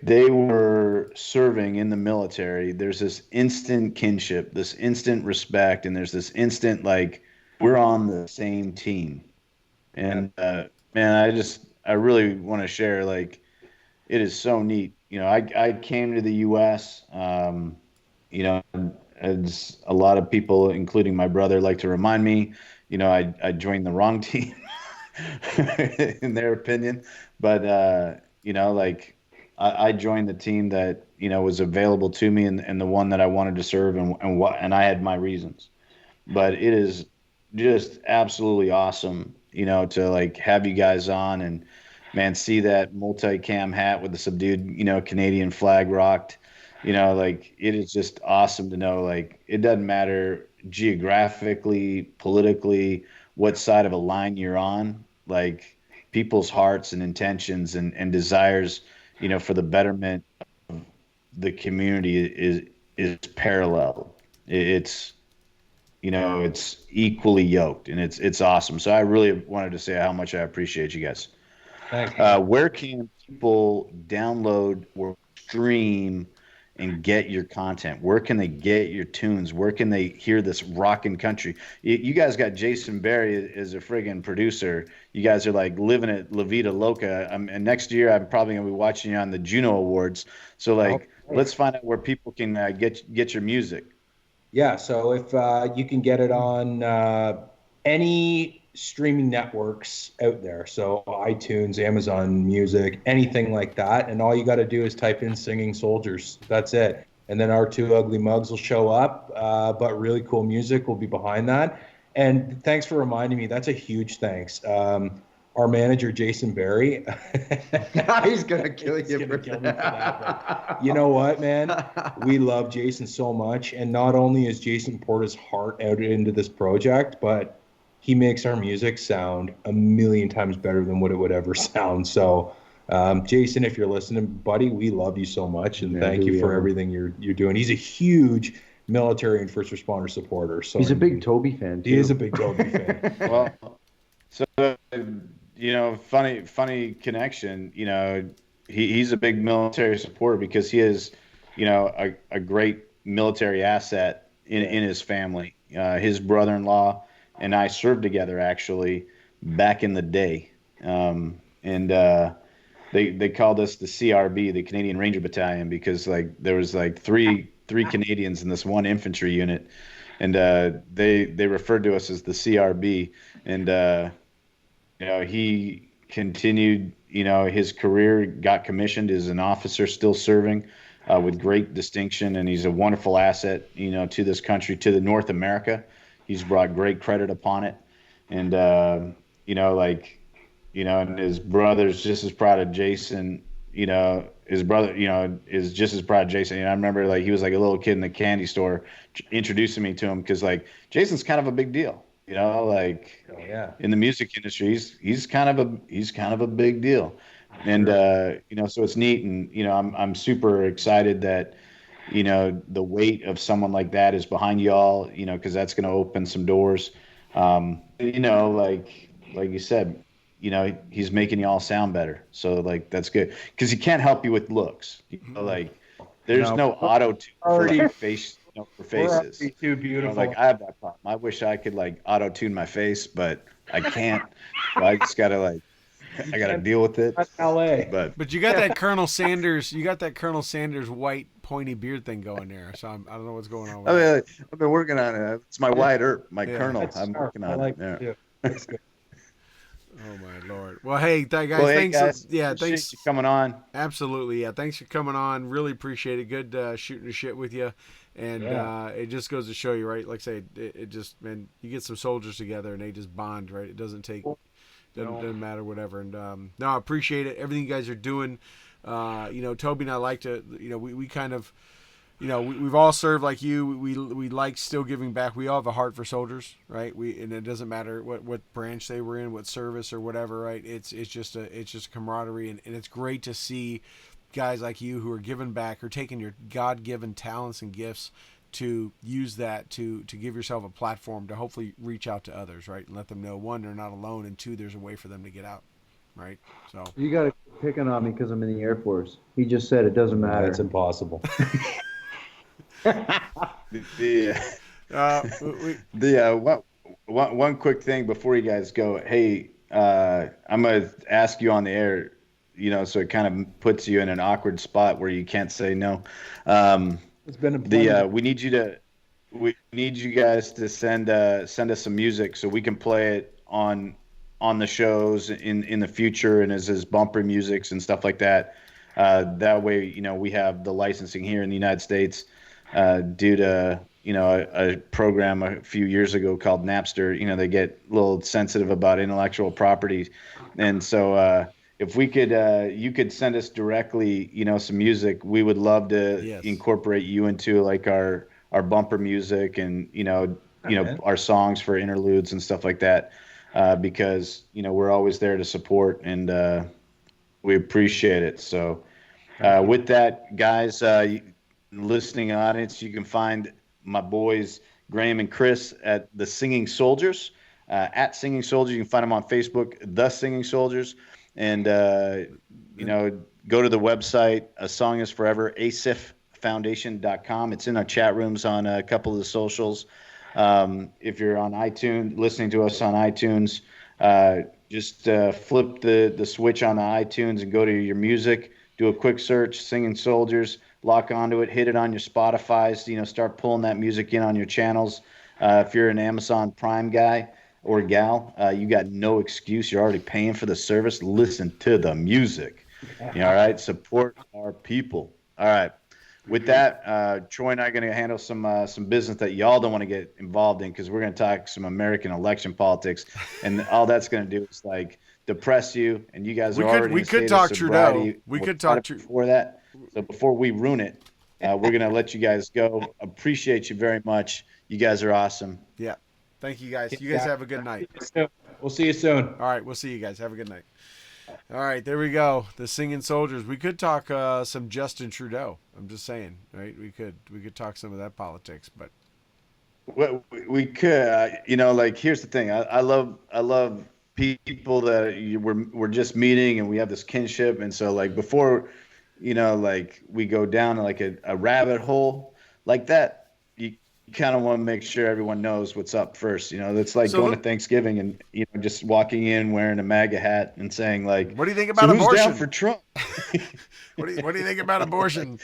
S3: they were serving in the military. There's this instant kinship, this instant respect, and there's this instant, like, we're on the same team. And, man, I really want to share, like, it is so neat. I came to the U.S., you know, as a lot of people, including my brother, like to remind me, I joined the wrong team in their opinion. But, like I joined the team that, was available to me and the one that I wanted to serve and I had my reasons. But it is just absolutely awesome, to like have you guys on and man, see that multi-cam hat with the subdued, Canadian flag rocked. Like it is just awesome to know, like, it doesn't matter geographically, politically, what side of a line you're on, like people's hearts and intentions and desires, for the betterment of the community is parallel. It's, it's equally yoked and it's awesome. So I really wanted to say how much I appreciate you guys.
S4: Thank you.
S3: Where can people download or stream and get your content? Where can they get your tunes? Where can they hear this rockin' country? You guys got Jason Barry as a friggin' producer. You guys are like living at La Vida Loca. And next year I'm probably gonna be watching you on the Juno Awards. So like, let's find out where people can get your music.
S4: Yeah, so if you can get it on any streaming networks out there, so iTunes, Amazon Music, anything like that, and all you got to do is type in Singing Soldiers. That's it. And then our two ugly mugs will show up, but really cool music will be behind that. And thanks for reminding me. That's a huge thanks. Our manager, Jason Barry.
S5: He's going to kill you
S4: for that. But you know what, man? We love Jason so much. And not only has Jason poured his heart out into this project, but he makes our music sound a million times better than what it would ever sound. So, Jason, if you're listening, buddy, we love you so much. And thank you for everything you're doing. He's a huge military and first responder supporter. So
S5: he's a big Toby fan, too.
S4: He is a big Toby fan.
S3: Well, so... funny connection. He's a big military supporter because he is, a great military asset in his family. His brother-in-law and I served together actually back in the day, and they called us the CRB, the Canadian Ranger Battalion, because like there was like three Canadians in this one infantry unit, and they referred to us as the CRB, and he continued, his career, got commissioned as an officer, still serving with great distinction. And he's a wonderful asset, to this country, to the North America. He's brought great credit upon it. And, and his brother's just as proud of Jason, his brother, is just as proud of Jason. And I remember like he was like a little kid in the candy store introducing me to him because like Jason's kind of a big deal. Like in the music industry, he's kind of a big deal, and so it's neat, and I'm super excited that the weight of someone like that is behind y'all, because that's going to open some doors, like you said, he's making you all sound better. So like that's good because he can't help you with looks. Like there's no auto tune for like face for
S4: We're
S3: faces.
S4: already too beautiful.
S3: Like I have that problem. I wish I could like auto tune my face, but I can't. So I just gotta like I gotta deal with it.
S4: That's LA.
S2: But you got that Colonel Sanders. You got that Colonel Sanders white pointy beard thing going there. So I don't know what's going on with that.
S3: I've been working on it. It's my white herb, my
S2: Yeah.
S3: Colonel.
S4: That's
S3: I'm
S4: sharp.
S3: working
S4: I
S3: on
S4: like
S3: it. Yeah.
S4: it too. That's good.
S2: Oh my lord. Well, hey, guys,
S3: Well, hey,
S2: thanks.
S3: guys,
S2: Yeah,
S3: appreciate
S2: thanks.
S3: you coming on.
S2: Absolutely, yeah. Thanks for coming on. Really appreciate it. Good shooting the shit with you, and it just goes to show you, right? Like I say, it just man, you get some soldiers together and they just bond, right? It doesn't take, doesn't matter whatever. And no, I appreciate it. Everything you guys are doing. Toby and I like to, we kind of. We've all served like you. We like still giving back. We all have a heart for soldiers, right? And it doesn't matter what branch they were in, what service or whatever, right? It's just a camaraderie, and it's great to see guys like you who are giving back or taking your God-given talents and gifts to use that to give yourself a platform to hopefully reach out to others, right? And let them know, one, they're not alone, and two, there's a way for them to get out, right? So
S5: You got to picking on me because I'm in the Air Force. He just said it doesn't matter.
S4: That's impossible.
S3: One quick thing before you guys go. Hey, I'm gonna ask you on the air, so it kind of puts you in an awkward spot where you can't say no.
S4: It's been a pleasure.
S3: We need you guys to send us some music so we can play it on the shows in the future and as bumper musics and stuff like that. That way, we have the licensing here in the United States. Due to a program a few years ago called Napster, they get a little sensitive about intellectual property, and so if we could, you could send us directly, some music. We would love to incorporate you into like our bumper music and our songs for interludes and stuff like that, because we're always there to support and we appreciate it. So with that, guys. Listening audience, you can find my boys Graham and Chris at the Singing Soldiers, at Singing Soldiers. You can find them on Facebook, The Singing Soldiers, and go to the website. A Song Is Forever, asiffoundation.com. It's in our chat rooms on a couple of the socials. If you're on iTunes, listening to us on iTunes, just flip the switch on the iTunes and go to your music. Do a quick search, Singing Soldiers. Lock onto it, hit it on your Spotify, start pulling that music in on your channels. If you're an Amazon Prime guy or gal, you got no excuse. You're already paying for the service. Listen to the music. All right? Support our people. All right. With that, Troy and I are going to handle some business that y'all don't want to get involved in because we're going to talk some American election politics. And all that's going to do is, like, depress you. And you guys are already
S2: we could talk Trudeau. We could talk
S3: before that. So before we ruin it, we're going to let you guys go. Appreciate you very much. You guys are awesome.
S2: Yeah. Thank you, guys. You guys have a good night.
S4: We'll see you soon.
S2: All right. We'll see you guys. Have a good night. All right. There we go. The Singing Soldiers. We could talk some Justin Trudeau. I'm just saying, right? We could talk some of that politics, but.
S3: Well, we could, like, here's the thing. I love people that we're just meeting and we have this kinship. And so, like, before, like we go down like a rabbit hole like that, you kind of want to make sure everyone knows what's up first. That's like going to Thanksgiving and just walking in wearing a MAGA hat and saying like,
S2: "What do you think about abortion?"
S3: Who's down for Trump?
S2: What do you think about abortion?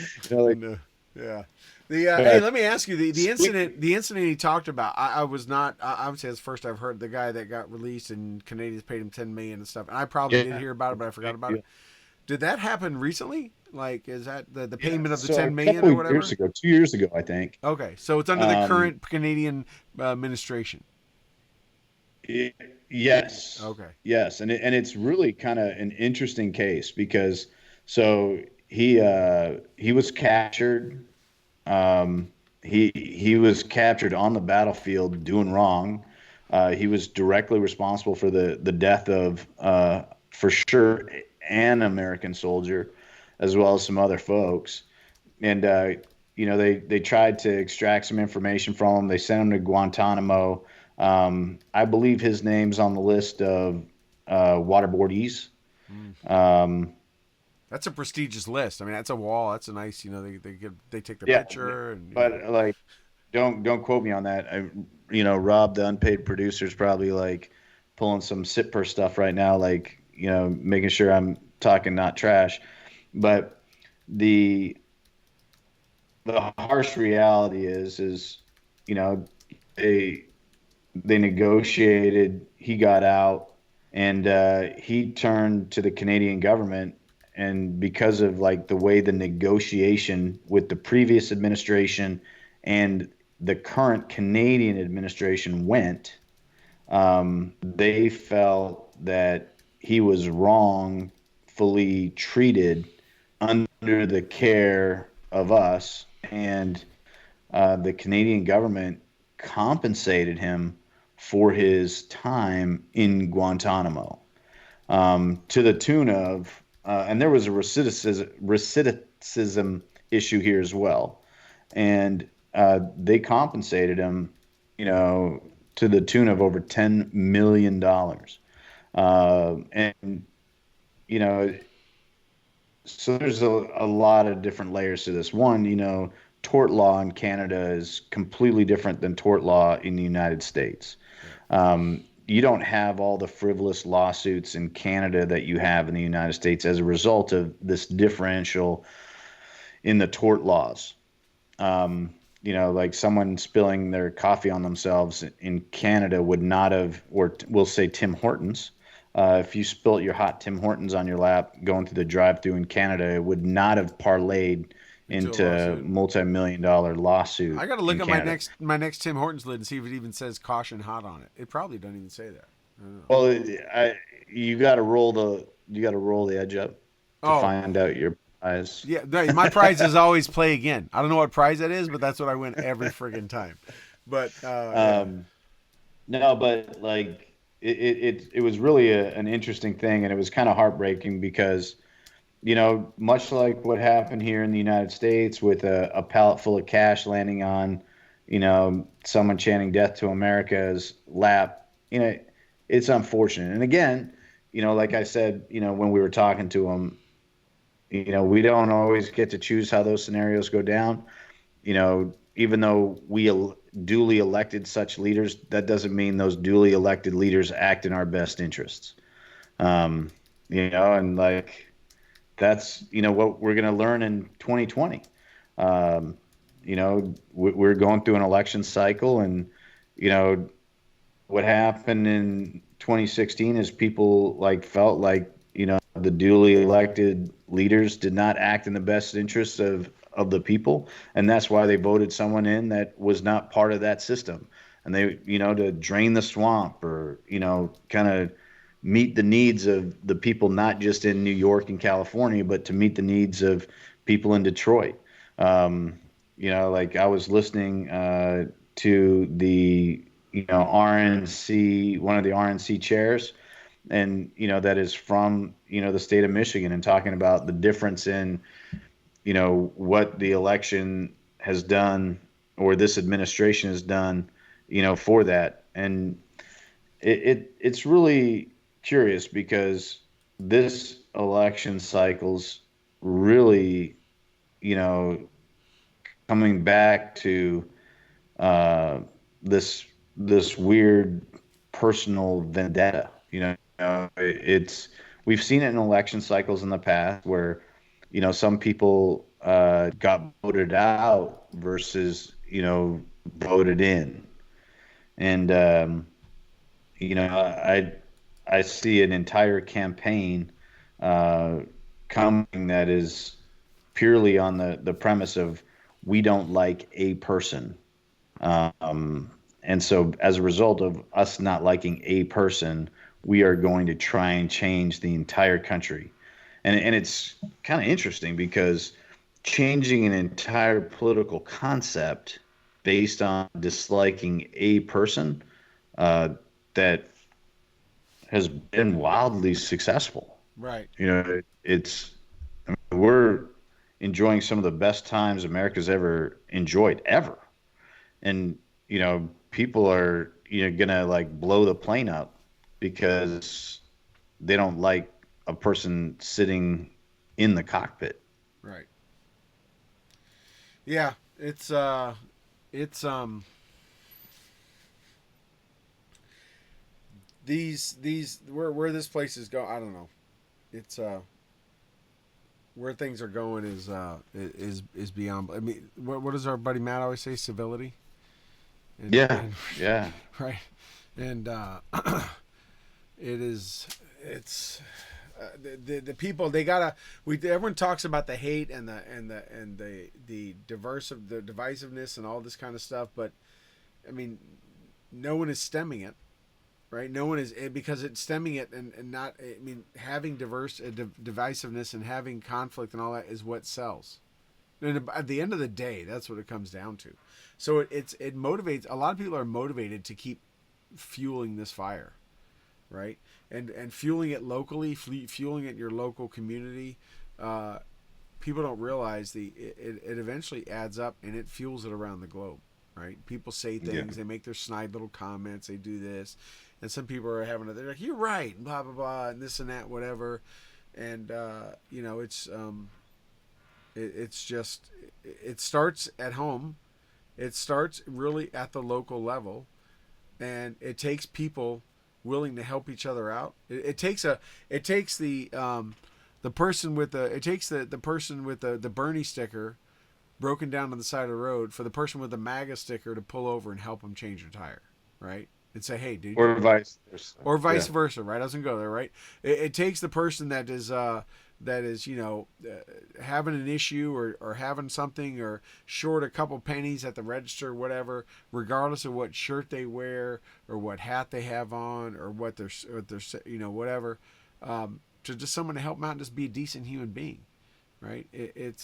S2: Yeah.
S3: Hey,
S2: let me ask you the incident he talked about. I would say it's the first I've heard the guy that got released and Canadians paid him $10 million and stuff. And I probably did hear about it, but I forgot about it. Did that happen recently? Like, is that the payment of the $10 million or whatever?
S3: 2 years ago, I think.
S2: Okay, so it's under the current Canadian administration.
S3: Yes.
S2: Okay.
S3: Yes, and it's really kind of an interesting case because he was captured. He was captured on the battlefield doing wrong. He was directly responsible for the death of for sure an American soldier, as well as some other folks. And they tried to extract some information from him. They sent him to Guantanamo. I believe his name's on the list of waterboardees. Um,
S2: That's a prestigious list. I mean, that's a wall. That's a nice. They take their
S3: yeah,
S2: picture and.
S3: but like, don't quote me on that. Rob, the unpaid producer, is probably like pulling some sitper stuff right now, like making sure I'm talking not trash. But the the harsh reality is you know they they negotiated. He got out, and he turned to the Canadian government. And because of like the way the negotiation with the previous administration and the current Canadian administration went, they felt that he was wrongfully treated under the care of us, and the Canadian government compensated him for his time in Guantanamo, to the tune of, and there was a recidivism issue here as well, and they compensated him, to the tune of over $10 million, and you know so there's a lot of different layers to this. One, tort law in Canada is completely different than tort law in the United States. You don't have all the frivolous lawsuits in Canada that you have in the United States as a result of this differential in the tort laws. Like someone spilling their coffee on themselves in Canada would not have, or we'll say Tim Hortons. If you spilt your hot Tim Hortons on your lap going through the drive-through in Canada, it would not have parlayed into multi-million-dollar lawsuit.
S2: I got to look
S3: in
S2: at
S3: Canada.
S2: my next Tim Hortons lid and see if it even says caution hot on it. It probably doesn't even say that.
S3: Well, you got to roll the edge up to find out your prize.
S2: Yeah, my prize is always play again. I don't know what prize that is, but that's what I win every friggin' time. But
S3: no, but like it was really an interesting thing, and it was kind of heartbreaking because, much like what happened here in the United States with a pallet full of cash landing on, someone chanting "Death to America's" lap, it's unfortunate. And again, like I said, when we were talking to him, we don't always get to choose how those scenarios go down. Even though we duly elected such leaders, that doesn't mean those duly elected leaders act in our best interests. And like that's what we're going to learn in 2020. We're going through an election cycle, and what happened in 2016 is people felt like the duly elected leaders did not act in the best interests of the people, and that's why they voted someone in that was not part of that system, and they to drain the swamp, or kind of meet the needs of the people, not just in New York and California, but to meet the needs of people in Detroit. Like I was listening to the RNC, one of the RNC chairs, and that is from the state of Michigan, and talking about the difference in what the election has done, or this administration has done for that. And it's really curious because this election cycle's really coming back to this weird personal vendetta. We've seen it in election cycles in the past where some people got voted out versus voted in, and I see an entire campaign coming that is purely on the premise of we don't like a person. And so as a result of us not liking a person, we are going to try and change the entire country. And it's kind of interesting because changing an entire political concept based on disliking a person, that has been wildly successful.
S2: right.
S3: We're enjoying some of the best times America's ever enjoyed ever. And, people are, gonna blow the plane up because, they don't like a person sitting in the cockpit.
S2: Right. Yeah, it's these where this place is going, I don't know. It's where things are going is beyond. I mean, what does our buddy Matt always say? Civility.
S3: Yeah, yeah.
S2: Right. And it is. It's the people, they gotta. Everyone talks about the hate and the divisiveness and all this kind of stuff, but I mean, no one is stemming it. Right, no one is, because it's stemming it and not. I mean, having divisiveness and having conflict and all that is what sells. And at the end of the day, that's what it comes down to. So it motivates. A lot of people are motivated to keep fueling this fire, right? And fueling it locally, fueling it in your local community. People don't realize it eventually adds up and it fuels it around the globe, right? People say things, they make their snide little comments, they do this. And some people are they're like, you're right, blah, blah, blah, and this and that, whatever. And, it's just, it starts at home. It starts really at the local level. And it takes people willing to help each other out. It takes the person with the person with the Bernie sticker broken down on the side of the road for the person with the MAGA sticker to pull over and help them change their tire, right? And say, hey, dude.
S3: Or vice versa.
S2: Or vice versa, right? I doesn't go there, right? It takes the person that is having an issue or having something or short a couple pennies at the register, whatever, regardless of what shirt they wear or what hat they have on or what they're whatever, to just someone to help them out and just be a decent human being, right? I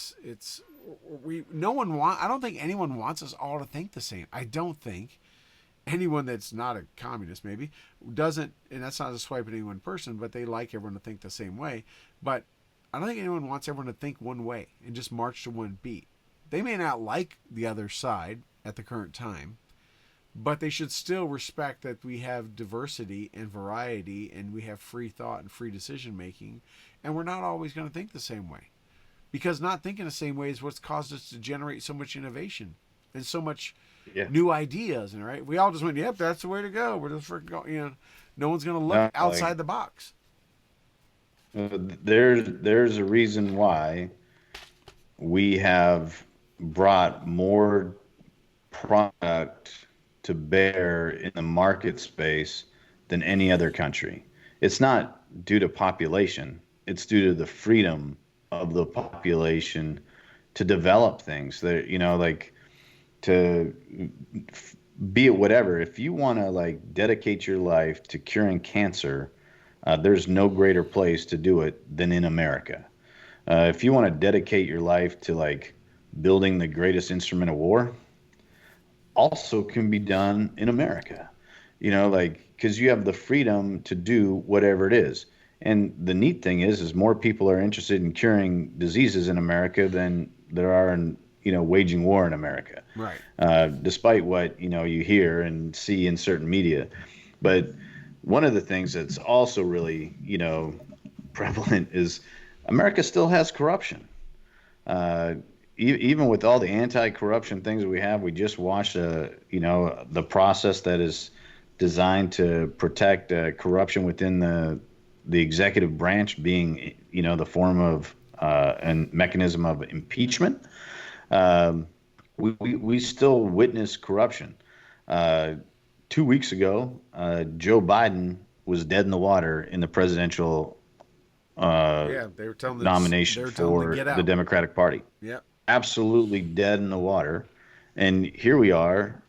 S2: don't think anyone wants us all to think the same. I don't think. Anyone that's not a communist maybe doesn't, and that's not a swipe at any one person, but they like everyone to think the same way. But I don't think anyone wants everyone to think one way and just march to one beat. They may not like the other side at the current time, but they should still respect that we have diversity and variety and we have free thought and free decision making, and we're not always going to think the same way, because not thinking the same way is what's caused us to generate so much innovation and so much new ideas. And right, we all just went, yep, that's the way to go. We're just no one's going to look outside the box.
S3: There's a reason why we have brought more product to bear in the market space than any other country. It's not due to population. It's due to the freedom of the population to develop things that, to be it whatever. If you want to dedicate your life to curing cancer, there's no greater place to do it than in America. If you want to dedicate your life to building the greatest instrument of war, also can be done in America, because you have the freedom to do whatever it is. And the neat thing is more people are interested in curing diseases in America than there are in waging war in America,
S2: right?
S3: Despite what you hear and see in certain media. But one of the things that's also really prevalent is America still has corruption. Even with all the anti-corruption things that we have, we just watched the process that is designed to protect corruption within the executive branch, being the form of and mechanism of impeachment. We still witness corruption. 2 weeks ago, Joe Biden was dead in the water in the presidential
S2: they were telling
S3: nomination for the Democratic Party.
S2: Yep.
S3: Absolutely dead in the water. And here we are,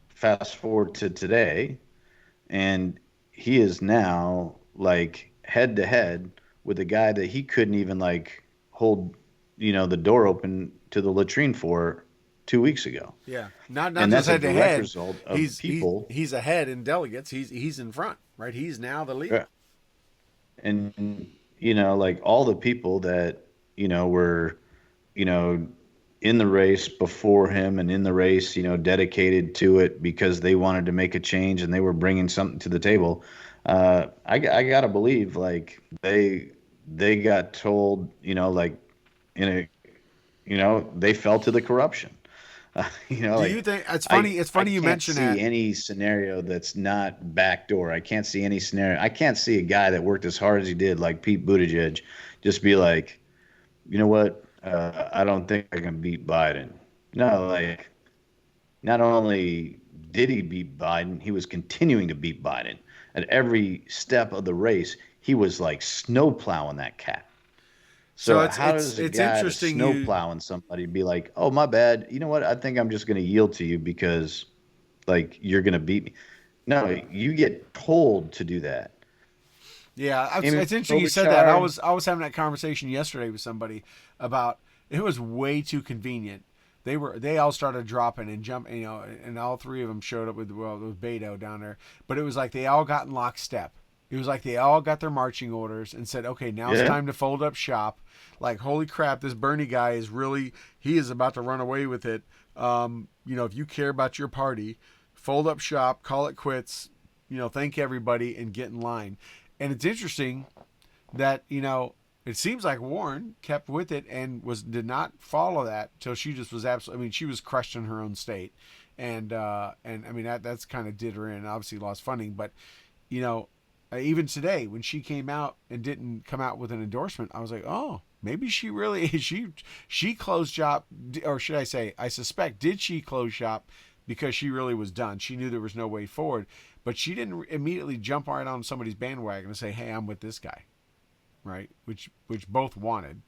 S3: fast forward to today, and he is now head to head with a guy that he couldn't even hold the door open to the latrine for 2 weeks ago.
S2: Yeah, not
S3: and
S2: just head to head.
S3: Result of people.
S2: He's ahead in delegates. He's in front, right? He's now the leader.
S3: Yeah. And all the people that were in the race before him and in the race dedicated to it because they wanted to make a change and they were bringing something to the table. I gotta believe like they got told, like in a, they fell to the corruption.
S2: Do you
S3: Like
S2: think it's
S3: I
S2: funny? It's
S3: I
S2: funny you
S3: can't
S2: mention
S3: see
S2: that.
S3: any scenario that's not backdoor. I can't see any scenario. I can't see a guy that worked as hard as he did, like Pete Buttigieg, just be like, you know what? I don't think I can beat Biden. No, like not only did he beat Biden, he was continuing to beat Biden at every step of the race. He was like snow plowing that cat.
S2: So
S3: So
S2: it's
S3: how
S2: it's
S3: does a
S2: it's
S3: guy that's
S2: interesting
S3: snow
S2: you.
S3: plowing somebody be like, "Oh, my bad. You know what? I think I'm just going to yield to you because like you're going to beat me." No, you get told to do that.
S2: Yeah,
S3: Amy
S2: it's interesting you said that. I
S3: Klobuchar,
S2: was I was having that conversation yesterday with somebody about it was way too convenient. They all started dropping and jumping, and all three of them showed up with Beto down there. But it was like they all got in lockstep. It was like they all got their marching orders and said, "Okay, now it's
S3: yeah,
S2: time to fold up shop." Like, holy crap, this Bernie guy he is about to run away with it. If you care about your party, fold up shop, call it quits. Thank everybody and get in line. And it's interesting that it seems like Warren kept with it and did not follow that till she just was absolutely. I mean, she was crushed in her own state, and I mean that's kind of did her in. Obviously lost funding, but you know, even today when she came out and didn't come out with an endorsement, I was like, oh, maybe she really she closed shop, or should I say, I suspect did she close shop because she really was done. She knew there was no way forward, but she didn't immediately jump right on somebody's bandwagon and say, hey, I'm with this guy, right? Which both wanted,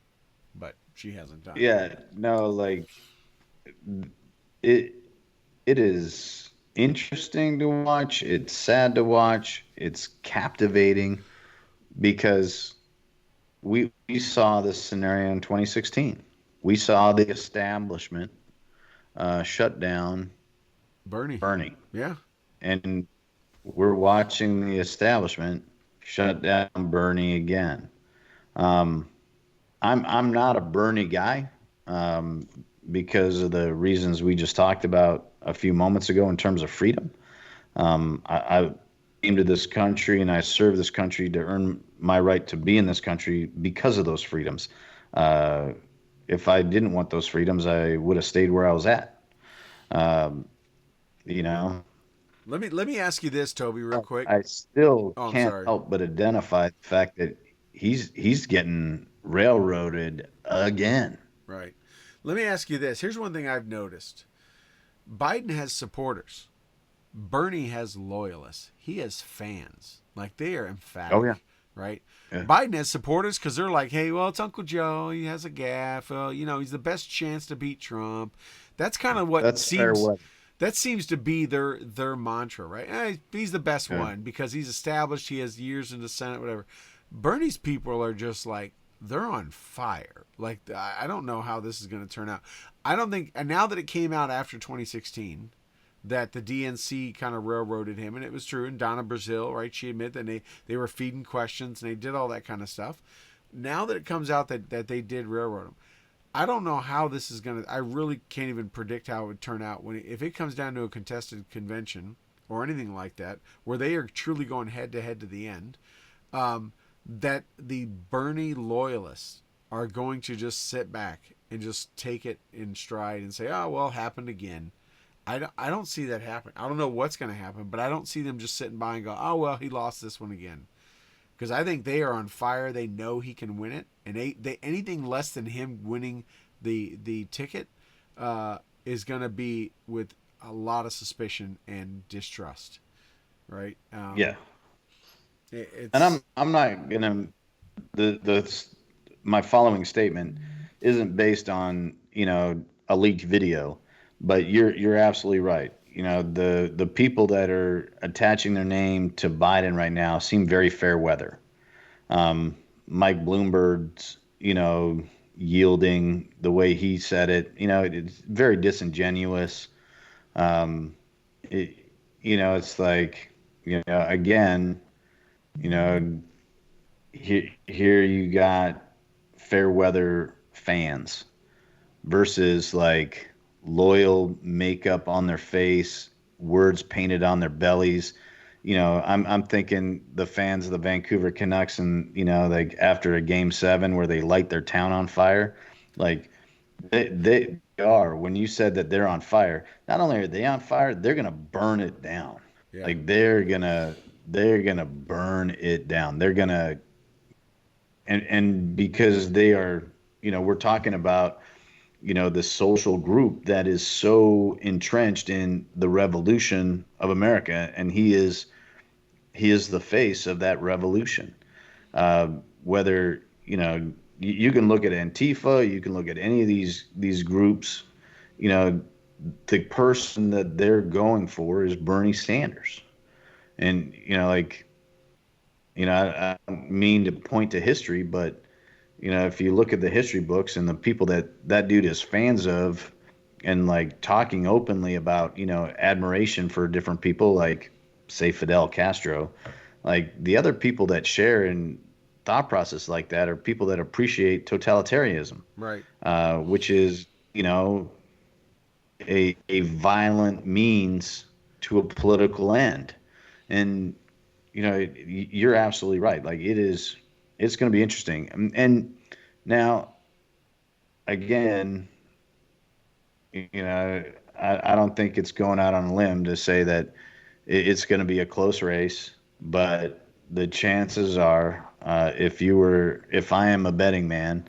S2: but she hasn't done.
S3: yeah, no, like it it is interesting to watch. It's sad to watch. It's captivating because we saw this scenario in 2016. We saw the establishment shut down
S2: Bernie.
S3: Bernie,
S2: Yeah.
S3: and we're watching the establishment shut down Bernie again. Um, I'm not a Bernie guy because of the reasons we just talked about a few moments ago in terms of freedom. I came to this country and I served this country to earn my right to be in this country because of those freedoms. Uh, if I didn't want those freedoms, I would have stayed where I was at. Um, you know,
S2: Let me ask you this, Toby, real quick.
S3: I still
S2: Oh, I'm
S3: can't
S2: sorry.
S3: help but identify the fact that he's getting railroaded again.
S2: Right. Let me ask you this. Here's one thing I've noticed. Biden has supporters. Bernie has loyalists. He has fans. Like they are
S3: Oh yeah,
S2: emphatic, right?
S3: yeah.
S2: Biden has supporters because they're like, hey, well, it's Uncle Joe. He has a gaff. He's the best chance to beat Trump. That's kind of what
S3: That's fair
S2: seems.
S3: weather.
S2: That seems to be their mantra, right? He's the best
S3: Yeah.
S2: one because he's established. He has years in the Senate, whatever. Bernie's people are just like they're on fire. Like I don't know how this is going to turn out. I don't think. And now that it came out after 2016, that the DNC kind of railroaded him, and it was true. And Donna Brazile, right? She admitted that they were feeding questions and they did all that kind of stuff. Now that it comes out that they did railroad him, I don't know how this is gonna. I really can't even predict how it would turn out if it comes down to a contested convention or anything like that, where they are truly going head to head to the end. That the Bernie loyalists are going to just sit back and just take it in stride and say, "Oh well, happened again." I don't see that happen. I don't know what's going to happen, but I don't see them just sitting by and go, "Oh well, he lost this one again." Because I think they are on fire. They know he can win it, and they anything less than him winning the ticket is going to be with a lot of suspicion and distrust, right?
S3: Yeah, and
S2: It's
S3: I'm not gonna the my following statement isn't based on a leaked video, but you're absolutely right. The people that are attaching their name to Biden right now seem very fair weather. Mike Bloomberg's yielding the way he said it. It's very disingenuous. Um, it, it's like again, you know here you got fair weather fans versus like loyal makeup on their face, words painted on their bellies, I'm thinking the fans of the Vancouver Canucks, and like after a game 7 where they light their town on fire, like they are. When you said that they're on fire, not only are they on fire, they're gonna burn it down.
S2: Yeah.
S3: Like they're gonna burn it down. They're gonna and because they are, we're talking about, the social group that is so entrenched in the revolution of America, and he is the face of that revolution. Whether you can look at Antifa, you can look at any of these groups. The person that they're going for is Bernie Sanders, and I don't mean to point to history, but if you look at the history books and the people that dude is fans of, and like talking openly about admiration for different people, like say Fidel Castro, like the other people that share in thought process like that are people that appreciate totalitarianism,
S2: Right.
S3: which is a violent means to a political end. And you're absolutely right. Like it's going to be interesting. And now, again, I don't think it's going out on a limb to say that it's going to be a close race, but the chances are, if I am a betting man,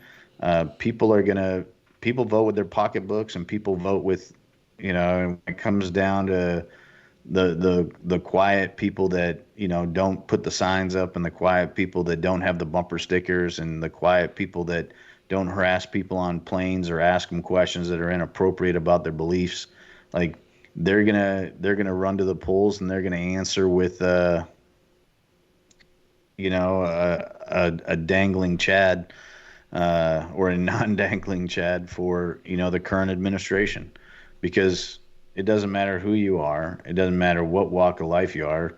S3: people vote with their pocketbooks, and people vote with, when it comes down to the quiet people that don't put the signs up, and the quiet people that don't have the bumper stickers, and the quiet people that don't harass people on planes or ask them questions that are inappropriate about their beliefs. Like they're gonna run to the polls, and they're gonna answer with a dangling Chad, or a non-dangling Chad for the current administration, because it doesn't matter who you are, it doesn't matter what walk of life you are,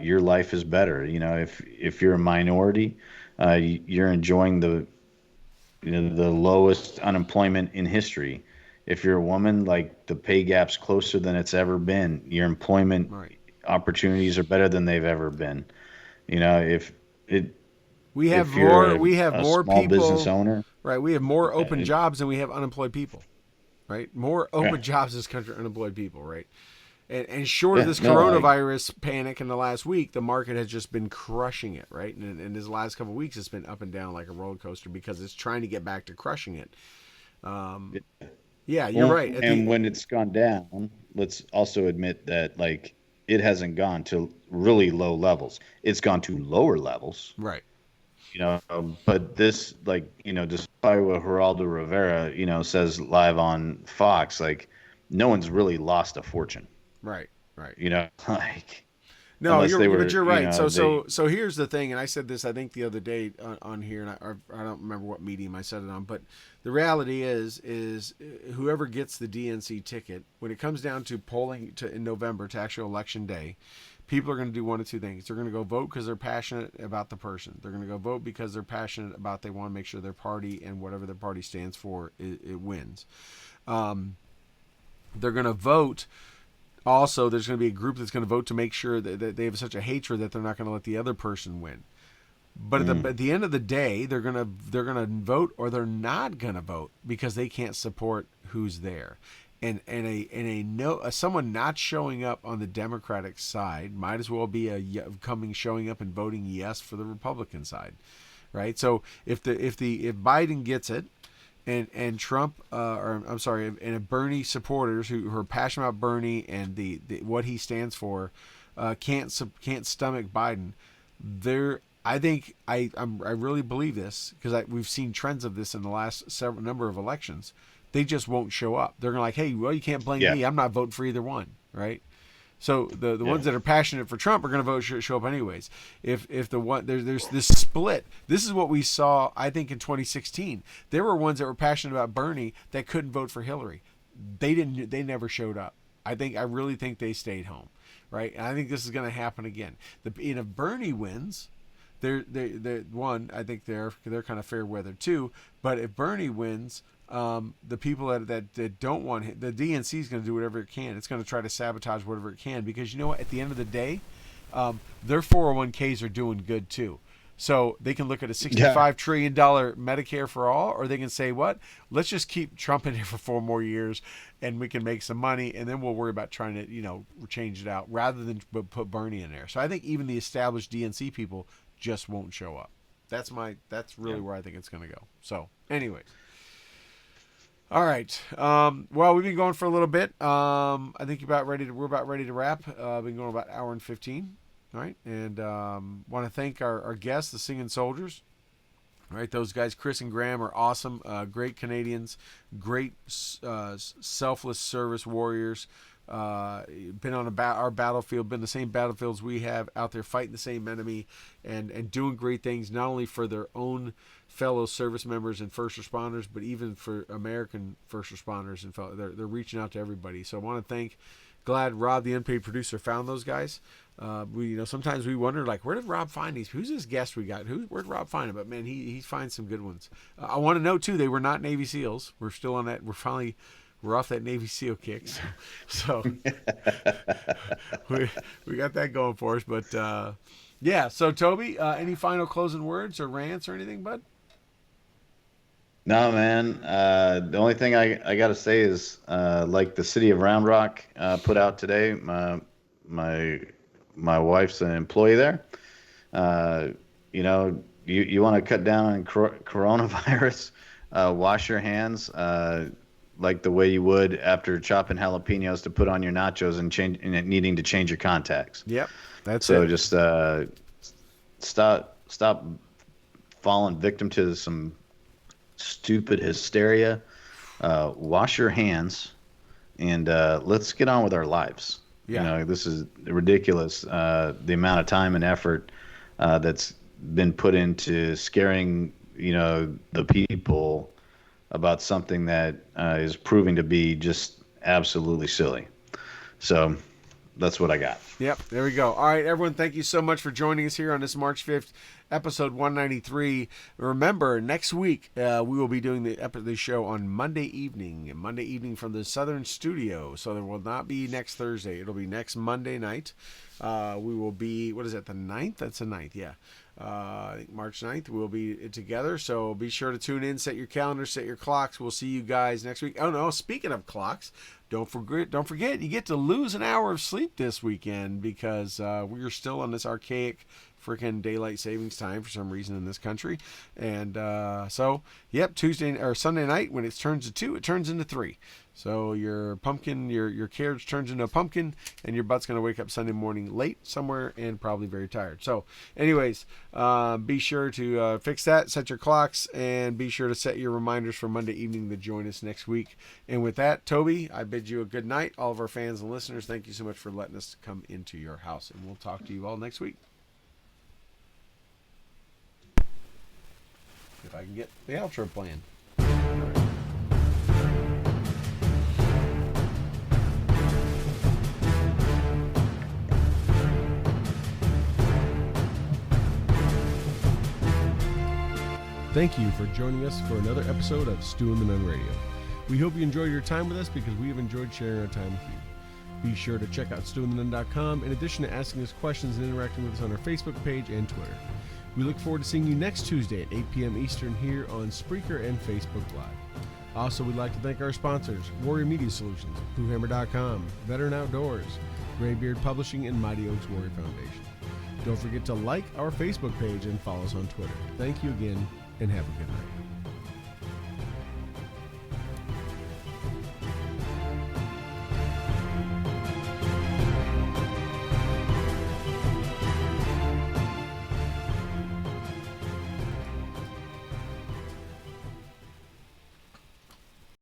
S3: your life is better. If you're a minority, you're enjoying the lowest unemployment in history. If you're a woman, like the pay gap's closer than it's ever been. Your employment
S2: Right.
S3: opportunities are better than they've ever been. If it
S2: We have
S3: if you're
S2: more. We have
S3: a
S2: more
S3: small
S2: people.
S3: business owner,
S2: Right. We have more open jobs than we have unemployed people. Right. More open
S3: Yeah.
S2: jobs in this country, unemployed people. Right. And short of
S3: Yeah,
S2: this
S3: no,
S2: coronavirus panic in the last week, the market has just been crushing it, right? And in this last couple of weeks, it's been up and down like a roller coaster because it's trying to get back to crushing it. Yeah, you're
S3: Well,
S2: right.
S3: and when it's gone down, let's also admit that like it hasn't gone to really low levels. It's gone to lower levels,
S2: right.
S3: but this, like, despite what Geraldo Rivera, says live on Fox, like no one's really lost a fortune,
S2: Right. Right.
S3: like
S2: No,
S3: unless they were,
S2: but you're right.
S3: they,
S2: So here's the thing, and I said this I think the other day on here, and I don't remember what medium I said it on, but the reality is whoever gets the DNC ticket, when it comes down to polling in November to actual election day, people are going to do one of two things. They're going to go vote because they're passionate about the person. They're going to go vote because they're passionate about, they want to make sure their party and whatever their party stands for, it wins. They're going to vote. Also, there's going to be a group that's going to vote to make sure that they have such a hatred that they're not going to let the other person win. But at the end of the day, they're gonna vote, or they're not going to vote because they can't support who's there. And someone not showing up on the Democratic side might as well be showing up and voting yes for the Republican side, right? So if Biden gets it, and Trump, and if Bernie supporters who are passionate about Bernie and the what he stands for, can't stomach Biden, I really believe this because we've seen trends of this in the last number of elections. They just won't show up. They're gonna hey, well, you can't blame me. I'm not voting for either one, right? So the ones that are passionate for Trump are going to vote show up anyways. If the one there's this split, this is what we saw. I think in 2016, there were ones that were passionate about Bernie that couldn't vote for Hillary. They never showed up. I really think they stayed home, right? And I think this is going to happen again. If Bernie wins, they're I think they're kind of fair weather too. But if Bernie wins, the people that don't want him, the DNC is going to do whatever it can. It's going to try to sabotage whatever it can because you know what? At the end of the day, their 401ks are doing good too. So they can look at a $65 trillion Medicare for all, or they can say, what? Let's just keep Trump in here for 4 more years and we can make some money, and then we'll worry about trying to, change it out rather than put Bernie in there. So I think even the established DNC people just won't show up. That's really where I think it's going to go. So anyways. All right. Well, we've been going for a little bit. I think we're about ready to wrap. Been going about an hour and 15. All right, and want to thank our guests, the Singing Soldiers. All right, those guys, Chris and Graham, are awesome. Great Canadians, great selfless service warriors. Been on our battlefield, been the same battlefields we have, out there fighting the same enemy, and doing great things, not only for their own fellow service members and first responders, but even for American first responders and they're reaching out to everybody. So I want to thank. Glad Rob, the unpaid producer, found those guys. Sometimes we wonder, like, where did Rob find these? Who's this guest we got? Where'd Rob find them? But man, he finds some good ones. I want to know too. They were not Navy SEALs. We're still on that. We're off that Navy SEAL kick. So we got that going for us. But yeah. So Toby, any final closing words or rants or anything, bud?
S3: No, man. The only thing I got to say is, like the city of Round Rock put out today, my wife's an employee there. You want to cut down on coronavirus, wash your hands like the way you would after chopping jalapenos to put on your nachos and needing to change your contacts.
S2: Yep, that's
S3: so
S2: it.
S3: Just stop falling victim to some stupid hysteria. Wash your hands and let's get on with our lives.
S2: Yeah.
S3: This is ridiculous, the amount of time and effort that's been put into scaring the people about something that is proving to be just absolutely silly. So that's what I got.
S2: Yep, there we go. All right, everyone, thank you so much for joining us here on this March 5th, episode 193. Remember, next week we will be doing the show on Monday evening from the Southern Studio. So there will not be next Thursday. It'll be next Monday night. We will be, what is that, the 9th? That's the 9th, yeah. I think March 9th we'll be together, so be sure to tune in, set your calendar, set your clocks. We'll see you guys next week. Oh no, speaking of clocks, don't forget you get to lose an hour of sleep this weekend because we're still on this archaic freaking daylight savings time for some reason in this country. And Tuesday or Sunday night when it turns to 2, it turns into 3. So your pumpkin, your carriage turns into a pumpkin, and your butt's going to wake up Sunday morning late somewhere and probably very tired. So anyways, be sure to fix that, set your clocks, and be sure to set your reminders for Monday evening to join us next week. And with that, Toby, I bid you a good night. All of our fans and listeners, thank you so much for letting us come into your house, and we'll talk to you all next week. If I can get the outro playing. Thank you for joining us for another episode of Stu and the Nunn Radio. We hope you enjoyed your time with us because we have enjoyed sharing our time with you. Be sure to check out stewandthenunn.com in addition to asking us questions and interacting with us on our Facebook page and Twitter. We look forward to seeing you next Tuesday at 8 p.m. Eastern here on Spreaker and Facebook Live. Also, we'd like to thank our sponsors, Warrior Media Solutions, PoohHammer.com, Veteran Outdoors, Graybeard Publishing, and Mighty Oaks Warrior Foundation. Don't forget to like our Facebook page and follow us on Twitter. Thank you again, and have a good night.